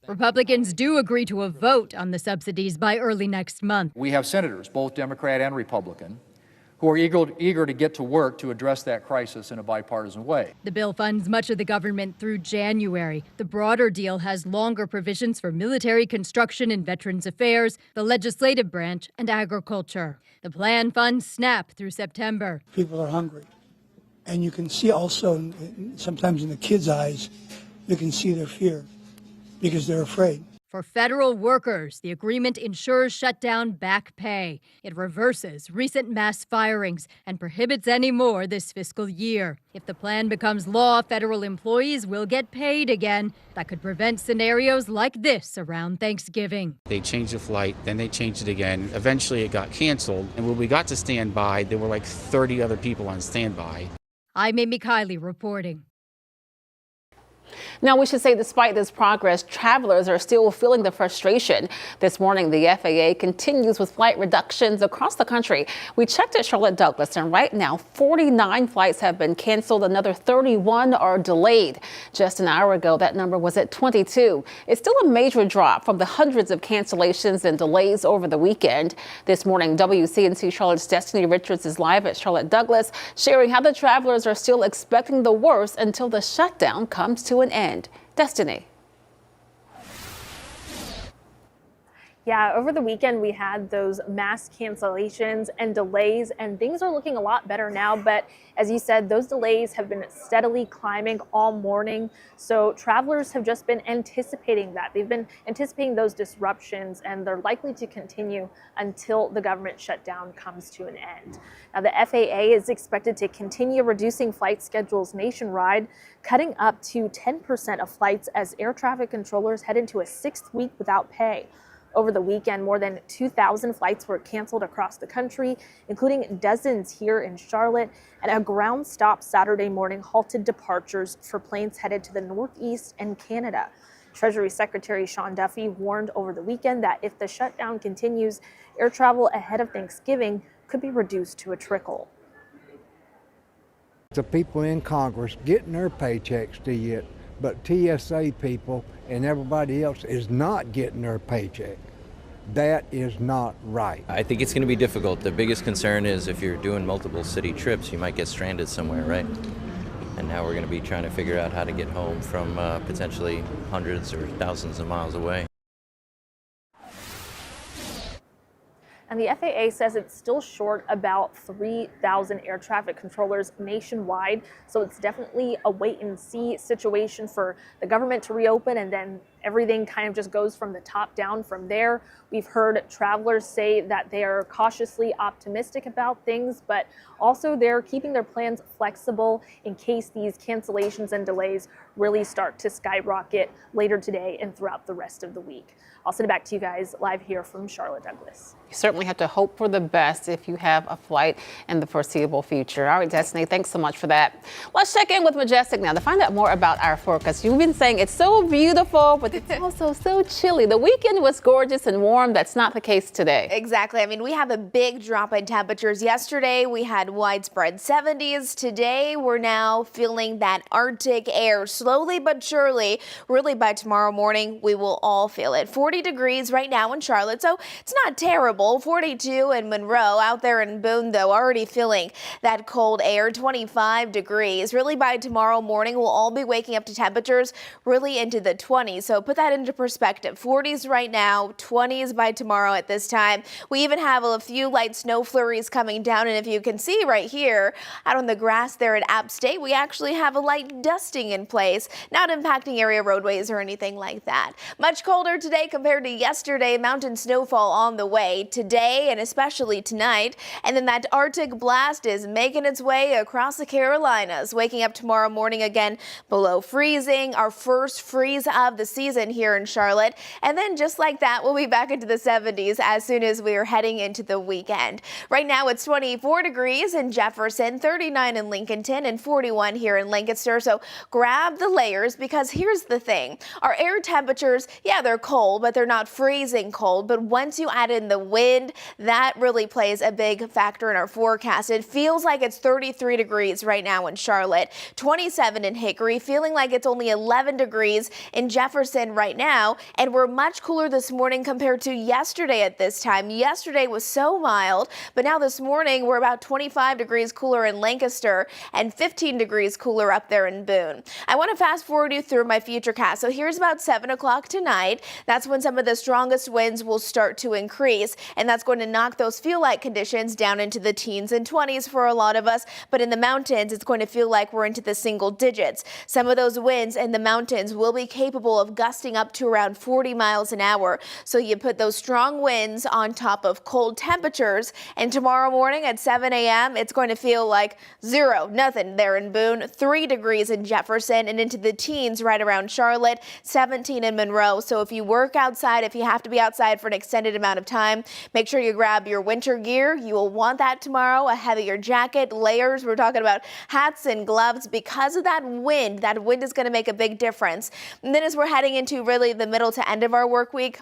Republicans do agree to a vote on the subsidies by early next month. We have senators, both Democrat and Republican, who are eager to get to work to address that crisis in a bipartisan way. The bill funds much of the government through January. The broader deal has longer provisions for military, construction, and Veterans Affairs, the legislative branch, and agriculture. The plan funds SNAP through September. People are hungry. And you can see also, sometimes in the kids' eyes, you can see their fear because they're afraid. For federal workers, the agreement ensures shutdown back pay. It reverses recent mass firings and prohibits any more this fiscal year. If the plan becomes law, federal employees will get paid again. That could prevent scenarios like this around Thanksgiving. They changed the flight, then they changed it again. Eventually it got canceled. And when we got to standby, there were like 30 other people on standby. I'm Amy Kiley reporting. Now, we should say despite this progress, travelers are still feeling the frustration. This morning, the FAA continues with flight reductions across the country. We checked at Charlotte Douglas, and right now, 49 flights have been canceled. Another 31 are delayed. Just an hour ago, that number was at 22. It's still a major drop from the hundreds of cancellations and delays over the weekend. This morning, WCNC Charlotte's Destiny Richards is live at Charlotte Douglas, sharing how the travelers are still expecting the worst until the shutdown comes to an end. Destiny. Yeah, over the weekend we had those mass cancellations and delays, and things are looking a lot better now. But as you said, those delays have been steadily climbing all morning. So travelers have just been anticipating that. They've been anticipating those disruptions, and they're likely to continue until the government shutdown comes to an end. Now, the FAA is expected to continue reducing flight schedules nationwide, cutting up to 10% of flights as air traffic controllers head into a 6th week without pay. Over the weekend, more than 2,000 flights were canceled across the country, including dozens here in Charlotte, and a ground stop Saturday morning halted departures for planes headed to the Northeast and Canada. Treasury Secretary Sean Duffy warned over the weekend that if the shutdown continues, air travel ahead of Thanksgiving could be reduced to a trickle. The people in Congress getting their paychecks to yet, but TSA people and everybody else is not getting their paycheck. That is not right. I think it's going to be difficult. The biggest concern is if you're doing multiple city trips, you might get stranded somewhere, right? And now we're going to be trying to figure out how to get home from potentially hundreds or thousands of miles away. And the FAA says it's still short about 3,000 air traffic controllers nationwide. So it's definitely a wait and see situation for the government to reopen, and then everything kind of just goes from the top down from there. We've heard travelers say that they are cautiously optimistic about things, but also they're keeping their plans flexible in case these cancellations and delays really start to skyrocket later today and throughout the rest of the week. I'll send it back to you guys live here from Charlotte Douglas. You certainly have to hope for the best if you have a flight in the foreseeable future. All right, Destiny, thanks so much for that. Let's check in with Majestic now to find out more about our forecast. You've been saying it's so beautiful, but it's also so chilly. The weekend was gorgeous and warm. That's not the case today. Exactly. I mean, we have a big drop in temperatures. Yesterday, we had widespread 70s. Today, we're now feeling that Arctic air slowly but surely. Really, by tomorrow morning, we will all feel it. 40 degrees right now in Charlotte, so it's not terrible. 42 in Monroe. Out there in Boone, though, already feeling that cold air. 25 degrees. Really, by tomorrow morning, we'll all be waking up to temperatures really into the 20s. So put that into perspective. 40s right now, 20s by tomorrow at this time. We even have a few light snow flurries coming down, and if you can see right here out on the grass there at App State, we actually have a light dusting in place, not impacting area roadways or anything like that. Much colder today compared to yesterday. Mountain snowfall on the way today and especially tonight. And then that Arctic blast is making its way across the Carolinas, waking up tomorrow morning again below freezing, our first freeze of the season here in Charlotte. And then just like that, we'll be back into the 70s as soon as we are heading into the weekend. Right now it's 24 degrees in Jefferson, 39 in Lincolnton, and 41 here in Lancaster. So grab the layers, because here's the thing. Our air temperatures, yeah, they're cold, but they're not freezing cold. But once you add in the wind, that really plays a big factor in our forecast. It feels like it's 33 degrees right now in Charlotte, 27 in Hickory, feeling like it's only 11 degrees in Jefferson right now. And we're much cooler this morning compared to yesterday at this time. Yesterday was so mild, but now this morning we're about 25 degrees cooler in Lancaster and 15 degrees cooler up there in Boone. I want want to fast forward you through my futurecast. So here's about 7 o'clock tonight. That's when some of the strongest winds will start to increase, and that's going to knock those feel-like conditions down into the teens and 20s for a lot of us. But in the mountains, it's going to feel like we're into the single digits. Some of those winds in the mountains will be capable of gusting up to around 40 miles an hour. So you put those strong winds on top of cold temperatures, and tomorrow morning at 7 a.m., it's going to feel like zero, nothing there in Boone, 3 degrees in Jefferson, and into the teens right around Charlotte, 17 in Monroe. So if you work outside, if you have to be outside for an extended amount of time, make sure you grab your winter gear. You will want that tomorrow, a heavier jacket, layers. We're talking about hats and gloves because of that wind. That wind is going to make a big difference. And then as we're heading into really the middle to end of our work week,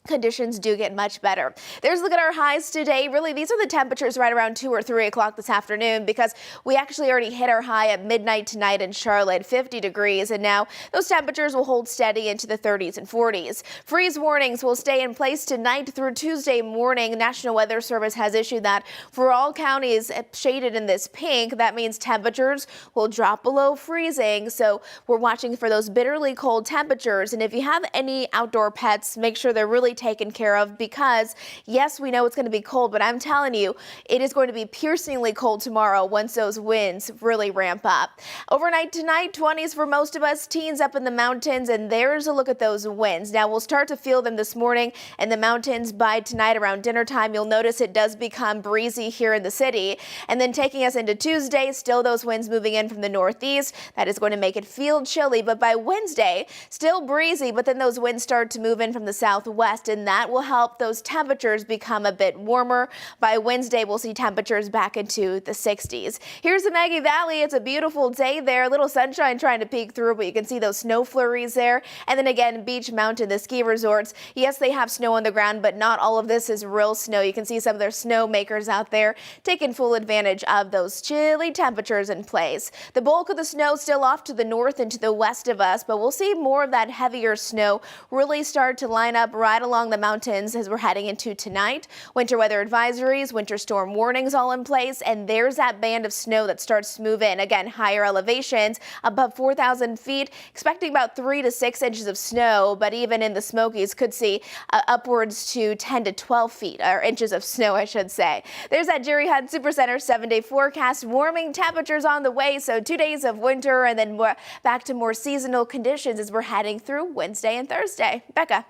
conditions do get much better. There's a look at our highs today. Really, these are the temperatures right around 2 or 3 o'clock this afternoon because we actually already hit our high at midnight tonight in Charlotte, 50 degrees, and now those temperatures will hold steady into the 30s and 40s. Freeze warnings will stay in place tonight through Tuesday morning. National Weather Service has issued that for all counties shaded in this pink. That means temperatures will drop below freezing, so we're watching for those bitterly cold temperatures. And if you have any outdoor pets, make sure they're really taken care of because, yes, we know it's going to be cold, but I'm telling you, it is going to be piercingly cold tomorrow once those winds really ramp up. Overnight tonight, 20s for most of us, teens up in the mountains, and there's a look at those winds. Now, we'll start to feel them this morning in the mountains by tonight around dinner time. You'll notice it does become breezy here in the city. And then taking us into Tuesday, still those winds moving in from the northeast. That is going to make it feel chilly, but by Wednesday, still breezy, but then those winds start to move in from the southwest, and that will help those temperatures become a bit warmer. By Wednesday, we'll see temperatures back into the 60s. Here's the Maggie Valley. It's a beautiful day there. A little sunshine trying to peek through, but you can see those snow flurries there. And then again, Beach Mountain, the ski resorts. Yes, they have snow on the ground, but not all of this is real snow. You can see some of their snow makers out there taking full advantage of those chilly temperatures in place. The bulk of the snow still off to the north and to the west of us, but we'll see more of that heavier snow really start to line up right along the mountains as we're heading into tonight. Winter weather advisories, winter storm warnings all in place, and there's that band of snow that starts to move in. Again, higher elevations above 4,000 feet, expecting about 3 to 6 inches of snow, but even in the Smokies could see upwards to 10 to 12 feet, or inches of snow, I should say. There's that Jerry Hunt Supercenter 7-day forecast. Warming temperatures on the way, so 2 days of winter and then back to more seasonal conditions as we're heading through Wednesday and Thursday. Becca.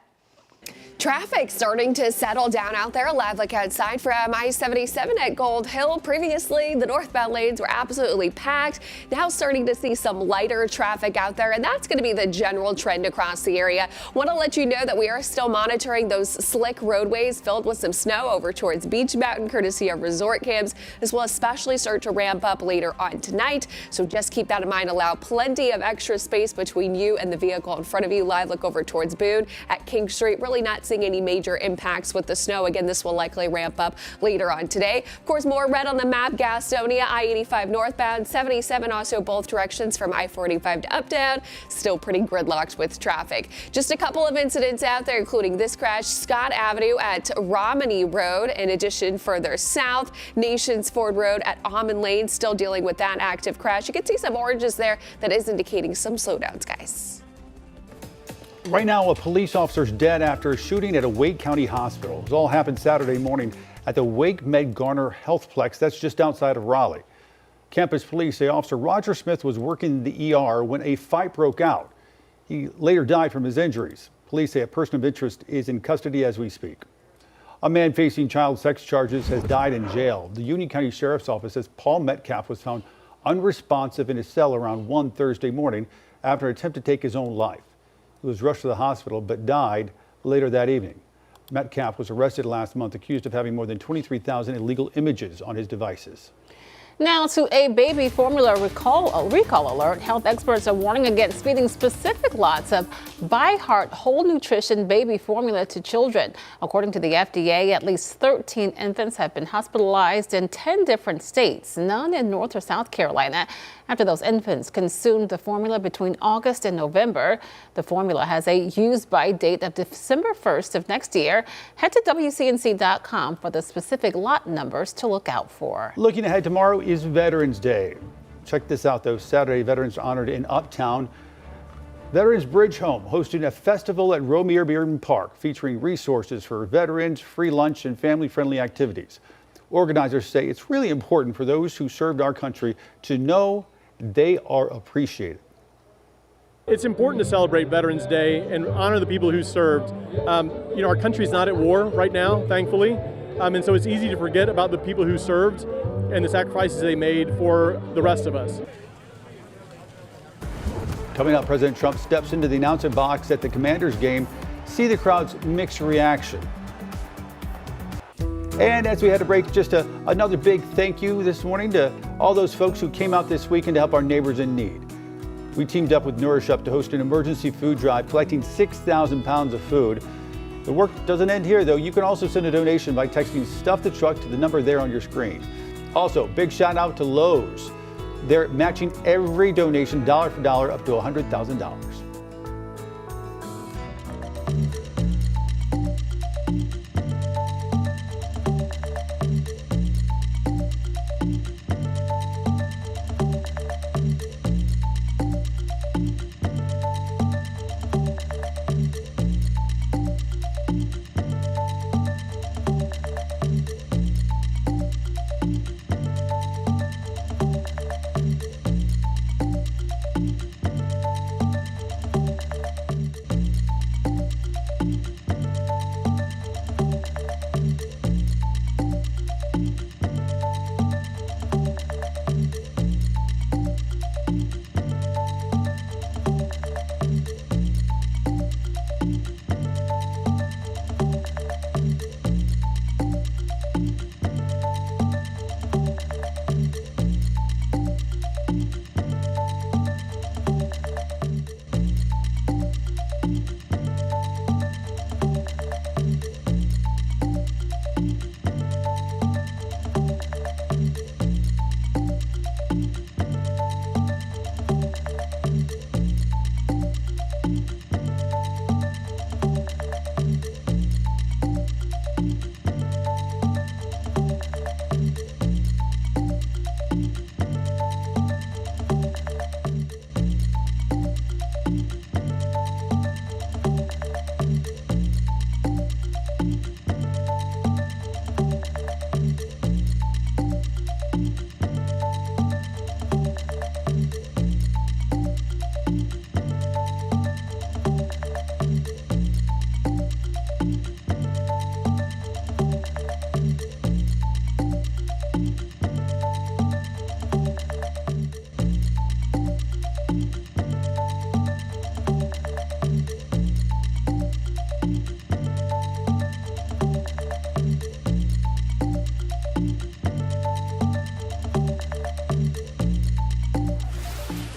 Traffic starting to settle down out there. Live look outside from I-77 at Gold Hill. Previously, the northbound lanes were absolutely packed. Now starting to see some lighter traffic out there, and that's going to be the general trend across the area. Want to let you know that we are still monitoring those slick roadways filled with some snow over towards Beach Mountain, courtesy of resort camps, as well especially start to ramp up later on tonight. So just keep that in mind. Allow plenty of extra space between you and the vehicle in front of you. Live look over towards Boone at King Street. Really not seeing any major impacts with the snow. Again, this will likely ramp up later on today. Of course, more red on the map. Gastonia, I-85 northbound, 77 also both directions from I-45 to up-down. Still pretty gridlocked with traffic. Just a couple of incidents out there, including this crash, Scott Avenue at Romney Road. In addition, further south, Nations Ford Road at Almond Lane, still dealing with that active crash. You can see some oranges there. That is indicating some slowdowns, guys. Right now, a police officer's dead after a shooting at a Wake County hospital. This all happened Saturday morning at the Wake Med Garner Healthplex. That's just outside of Raleigh. Campus police say Officer Roger Smith was working in the ER when a fight broke out. He later died from his injuries. Police say a person of interest is in custody as we speak. A man facing child sex charges has died in jail. The Union County Sheriff's Office says Paul Metcalf was found unresponsive in his cell around 1 Thursday morning after an attempt to take his own life. He was rushed to the hospital but died later that evening. Metcalf was arrested last month accused of having more than 23,000 illegal images on his devices. Now to a baby formula recall alert. Health experts are warning against feeding specific lots of By Heart Whole Nutrition baby formula to children. According to the FDA, at least 13 infants have been hospitalized in 10 different states, none in North or South Carolina, after those infants consumed the formula between August and November. The formula has a use-by date of December 1st of next year. Head to WCNC.com for the specific lot numbers to look out for. Looking ahead, tomorrow is Veterans Day. Check this out, though. Saturday, veterans are honored in Uptown Veterans Bridge Home hosting a festival at Romeo Bearden Park featuring resources for veterans, free lunch, and family-friendly activities. Organizers say it's really important for those who served our country to know they are appreciated. It's important to celebrate Veterans Day and honor the people who served. Our country's not at war right now, thankfully, and so it's easy to forget about the people who served and the sacrifices they made for the rest of us. Coming up, President Trump steps into the announcement box at the Commanders game. See the crowd's mixed reaction. And as we had to break, just another big thank you this morning to all those folks who came out this weekend to help our neighbors in need. We teamed up with Nourish Up to host an emergency food drive, collecting 6,000 pounds of food. The work doesn't end here, though. You can also send a donation by texting Stuff the Truck to the number there on your screen. Also, big shout out to Lowe's. They're matching every donation dollar for dollar up to $100,000.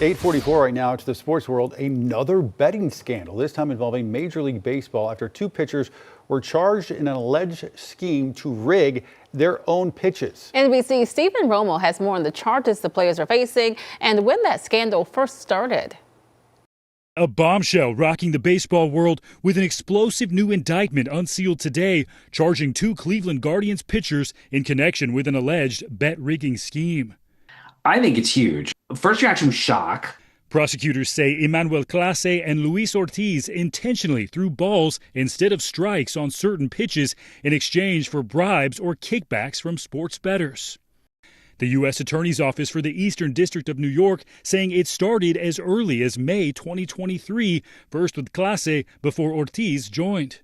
8:44 right now to the sports world. Another betting scandal, this time involving Major League Baseball after two pitchers were charged in an alleged scheme to rig their own pitches. NBC's Stephen Romo has more on the charges the players are facing and when that scandal first started. A bombshell rocking the baseball world with an explosive new indictment unsealed today, charging two Cleveland Guardians pitchers in connection with an alleged bet rigging scheme. I think it's huge. First reaction was shock. Prosecutors say Emmanuel Clase and Luis Ortiz intentionally threw balls instead of strikes on certain pitches in exchange for bribes or kickbacks from sports bettors. The U.S. Attorney's Office for the Eastern District of New York saying it started as early as May 2023, first with Clase before Ortiz joined.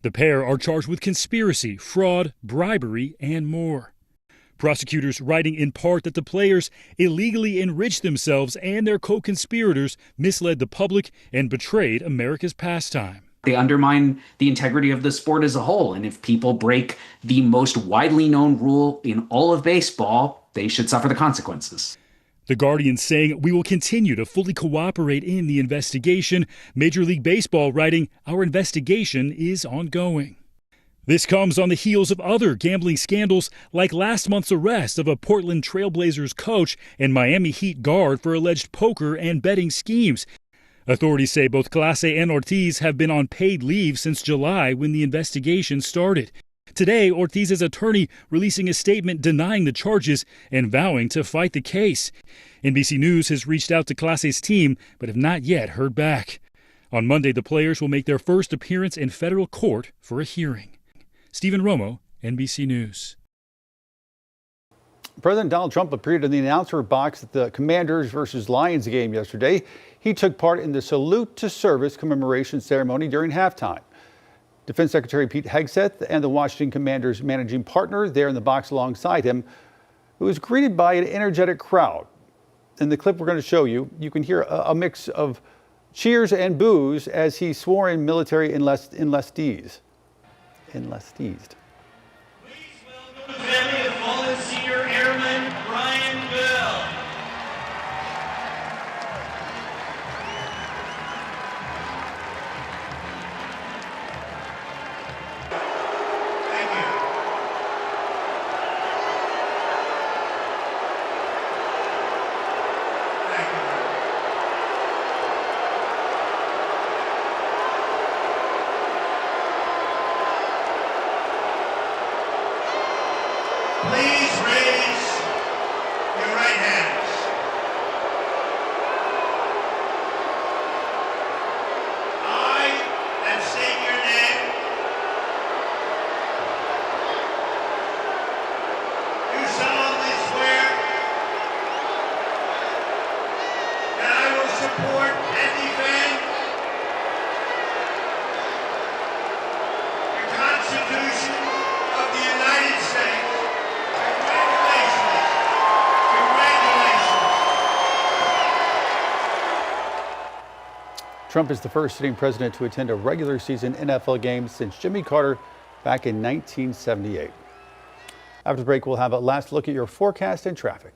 The pair are charged with conspiracy, fraud, bribery, and more. Prosecutors writing in part that the players illegally enriched themselves and their co-conspirators misled the public and betrayed America's pastime. They undermine the integrity of the sport as a whole. And if people break the most widely known rule in all of baseball, they should suffer the consequences. The Guardian saying we will continue to fully cooperate in the investigation. Major League Baseball writing our investigation is ongoing. This comes on the heels of other gambling scandals like last month's arrest of a Portland Trail Blazers coach and Miami Heat guard for alleged poker and betting schemes. Authorities say both Clase and Ortiz have been on paid leave since July when the investigation started. Today, Ortiz's attorney releasing a statement denying the charges and vowing to fight the case. NBC News has reached out to Clase's team, but have not yet heard back. On Monday, the players will make their first appearance in federal court for a hearing. Stephen Romo, NBC News. President Donald Trump appeared in the announcer box at the Commanders versus Lions game yesterday. He took part in the Salute to Service commemoration ceremony during halftime. Defense Secretary Pete Hegseth and the Washington Commanders managing partner there in the box alongside him, who was greeted by an energetic crowd. In the clip we're going to show you, you can hear a mix of cheers and boos as he swore in military enlistees. Family of fallen senior airman Brian Bell. Thank you. Please raise your right hands. I, and state your name, do solemnly swear that I will support and defend the Constitution of the United States. Trump is the first sitting president to attend a regular season NFL game since Jimmy Carter back in 1978. After the break, we'll have a last look at your forecast and traffic.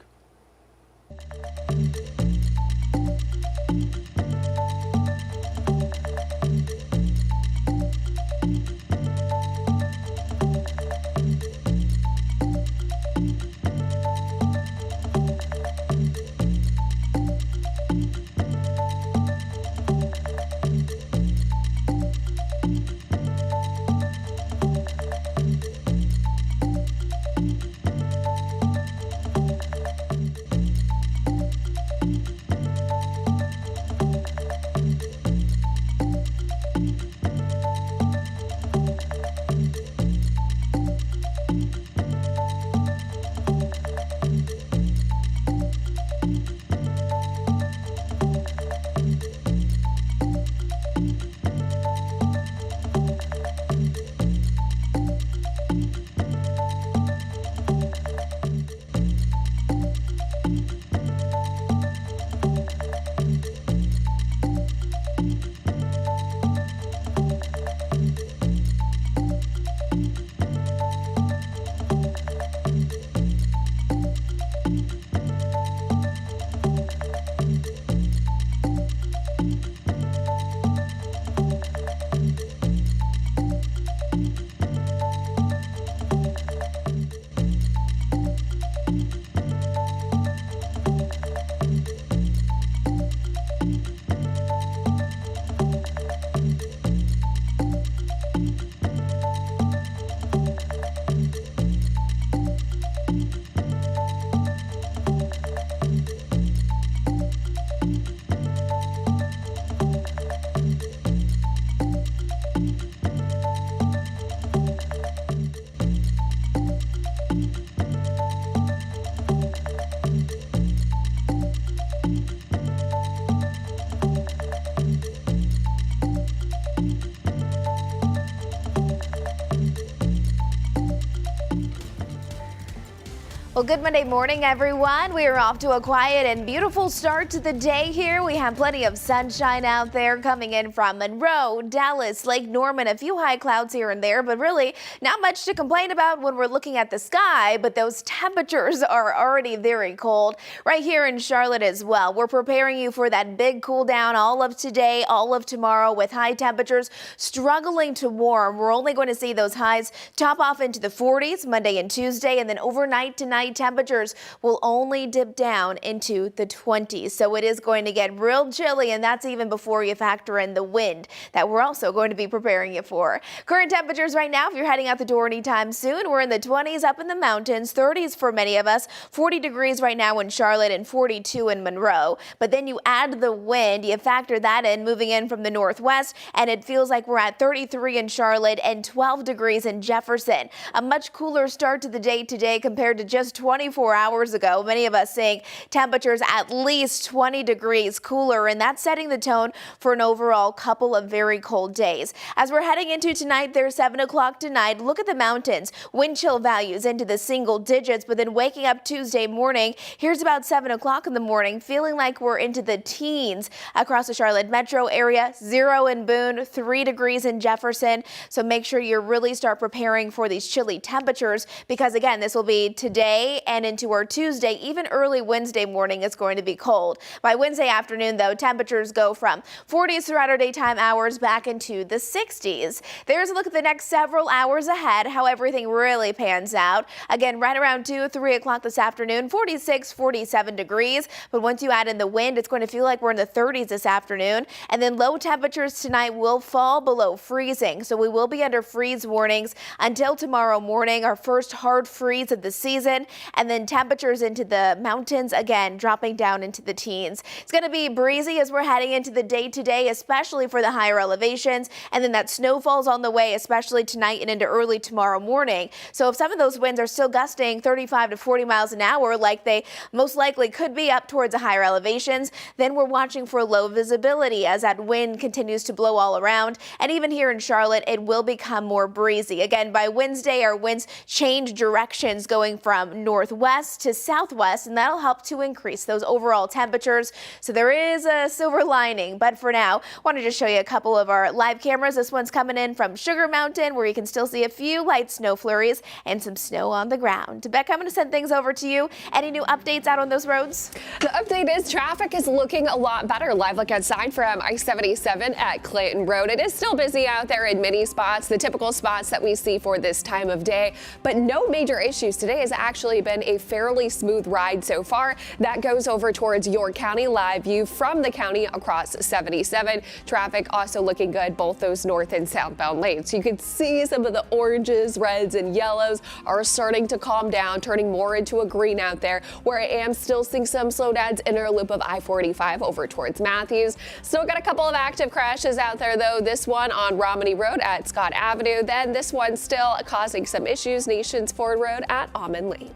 Well, good Monday morning, everyone. We are off to a quiet and beautiful start to the day here. We have plenty of sunshine out there coming in from Monroe, Dallas, Lake Norman, a few high clouds here and there, but really not much to complain about when we're looking at the sky. But those temperatures are already very cold right here in Charlotte as well. We're preparing you for that big cool down all of today, all of tomorrow, with high temperatures struggling to warm. We're only going to see those highs top off into the 40s Monday and Tuesday, and then overnight tonight tonight, temperatures will only dip down into the 20s. So it is going to get real chilly, and that's even before you factor in the wind that we're also going to be preparing you for. Current temperatures right now, if you're heading out the door anytime soon, we're in the 20s up in the mountains, 30s for many of us, 40 degrees right now in Charlotte and 42 in Monroe. But then you add the wind, you factor that in, moving in from the northwest, and it feels like we're at 33 in Charlotte and 12 degrees in Jefferson. A much cooler start to the day today compared to just 24 hours ago. Many of us seeing temperatures at least 20 degrees cooler, and that's setting the tone for an overall couple of very cold days. As we're heading into tonight, there's 7 o'clock tonight. Look at the mountains. Wind chill values into the single digits, but then waking up Tuesday morning, here's about 7 o'clock in the morning, feeling like we're into the teens across the Charlotte metro area. 0 in Boone, 3 degrees in Jefferson. So make sure you really start preparing for these chilly temperatures because, again, this will be today and into our Tuesday. Even early Wednesday morning, it's going to be cold. By Wednesday afternoon, though, temperatures go from 40s throughout our daytime hours back into the 60s. There's a look at the next several hours ahead, how everything really pans out. Again, right around 2, 3 o'clock this afternoon, 46, 47 degrees. But once you add in the wind, it's going to feel like we're in the 30s this afternoon. And then low temperatures tonight will fall below freezing. So we will be under freeze warnings until tomorrow morning, our first hard freeze of the season. And then temperatures into the mountains, again, dropping down into the teens. It's going to be breezy as we're heading into the day today, especially for the higher elevations. And then that snowfall's on the way, especially tonight and into early tomorrow morning. So if some of those winds are still gusting 35 to 40 miles an hour, like they most likely could be up towards the higher elevations, then we're watching for low visibility as that wind continues to blow all around. And even here in Charlotte, it will become more breezy. Again, by Wednesday, our winds change directions going from northwest to southwest, and that'll help to increase those overall temperatures. So there is a silver lining. But for now, I want to just show you a couple of our live cameras. This one's coming in from Sugar Mountain, where you can still see a few light snow flurries and some snow on the ground. Becca, I'm going to send things over to you. Any new updates out on those roads? The update is traffic is looking a lot better. Live look outside from I-77 at Clinton Road. It is still busy out there in many spots, the typical spots that we see for this time of day, but no major issues. Today has actually been a fairly smooth ride so far. That goes over towards York County. Live view from the county across 77. Traffic also looking good, both those north and southbound lanes. You can see some of the oranges, reds, and yellows are starting to calm down, turning more into a green out there, where I am still seeing some slowdowns in our loop of I-45 over towards Matthews. Still got a couple of active crashes out there, though. This one on Romney Road at Scott Avenue. Then this one still causing some issues, Nations Ford Road at Almond Lane.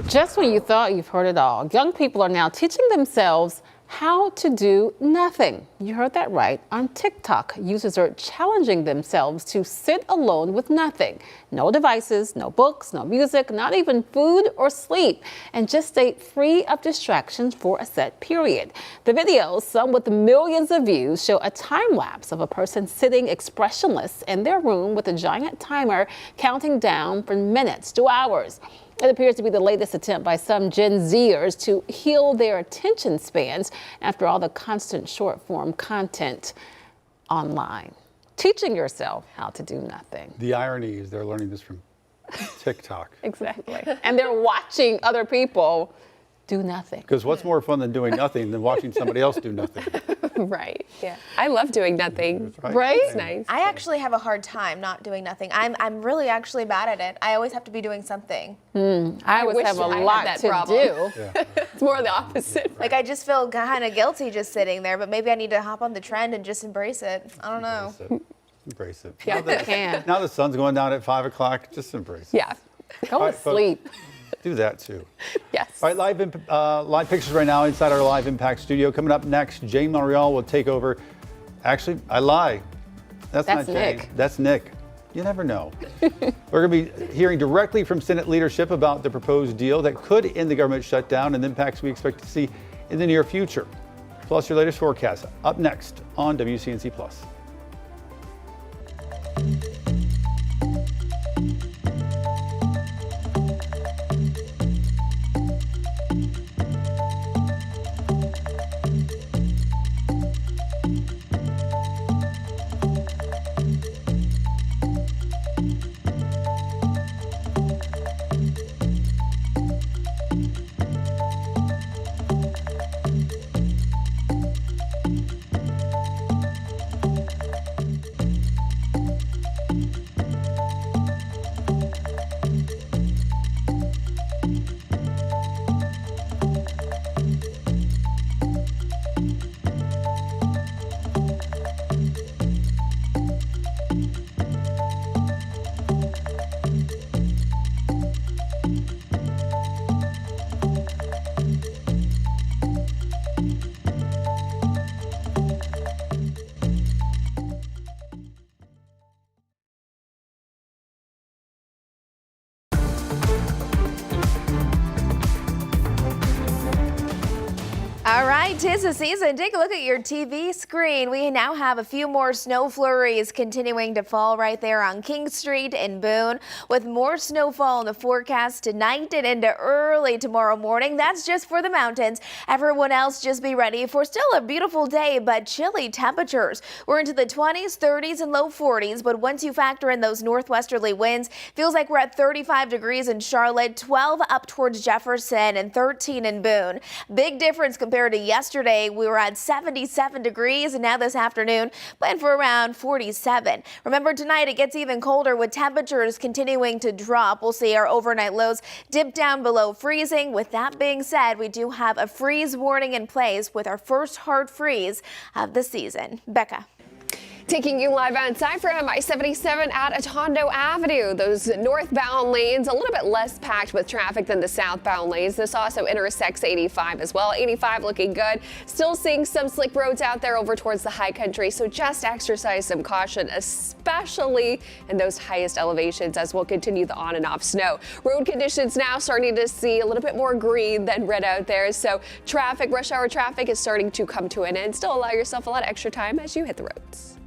Just when you thought you've heard it all, young people are now teaching themselves how to do nothing. You heard that right. On TikTok, users are challenging themselves to sit alone with nothing. No devices, no books, no music, not even food or sleep, and just stay free of distractions for a set period. The videos, some with millions of views, show a time lapse of a person sitting expressionless in their room with a giant timer counting down from minutes to hours. It appears to be the latest attempt by some Gen Zers to heal their attention spans after all the constant short-form content online. Teaching yourself how to do nothing. The irony is they're learning this from TikTok. Exactly. And they're watching other people do nothing. Because what's more fun than doing nothing than watching somebody else do nothing? Right. Yeah. I love doing nothing. Right? It's nice. I actually have a hard time not doing nothing. I'm really actually bad at it. I always have to be doing something. I always wish have a I had lot that to problem. do. Yeah. It's more the opposite. Like I just feel kind of guilty just sitting there, but maybe I need to hop on the trend and just embrace it. I don't know. Embrace it. Yeah, Now that- you can. Now the sun's going down at 5 o'clock, just embrace it. Yeah. Go All to right, folks. sleep. Do that too. Yes. All right, live pictures right now inside our Live Impact studio. Coming up next, Jane Monreal will take over. Actually, I lie. That's not Jane. Nick. That's Nick. You never know. We're going to be hearing directly from Senate leadership about the proposed deal that could end the government shutdown and the impacts we expect to see in the near future. Plus your latest forecast up next on WCNC Plus. All right, 'tis the season. Take a look at your TV screen. We now have a few more snow flurries continuing to fall right there on King Street in Boone, with more snowfall in the forecast tonight and into early tomorrow morning. That's just for the mountains. Everyone else, just be ready for still a beautiful day, but chilly temperatures. We're into the 20s, 30s, and low 40s, but once you factor in those northwesterly winds, feels like we're at 35 degrees in Charlotte, 12 up towards Jefferson, and 13 in Boone. Big difference compared to yesterday. We were at 77 degrees, and now this afternoon planned for around 47. Remember, tonight it gets even colder with temperatures continuing to drop. We'll see our overnight lows dip down below freezing. With that being said, we do have a freeze warning in place with our first hard freeze of the season. Becca. Taking you live outside from I-77 at Atondo Avenue. Those northbound lanes a little bit less packed with traffic than the southbound lanes. This also intersects 85 as well. 85 looking good. Still seeing some slick roads out there over towards the high country, so just exercise some caution, especially in those highest elevations as we'll continue the on and off snow. Road conditions now starting to see a little bit more green than red out there, so rush hour traffic is starting to come to an end. Still allow yourself a lot of extra time as you hit the roads.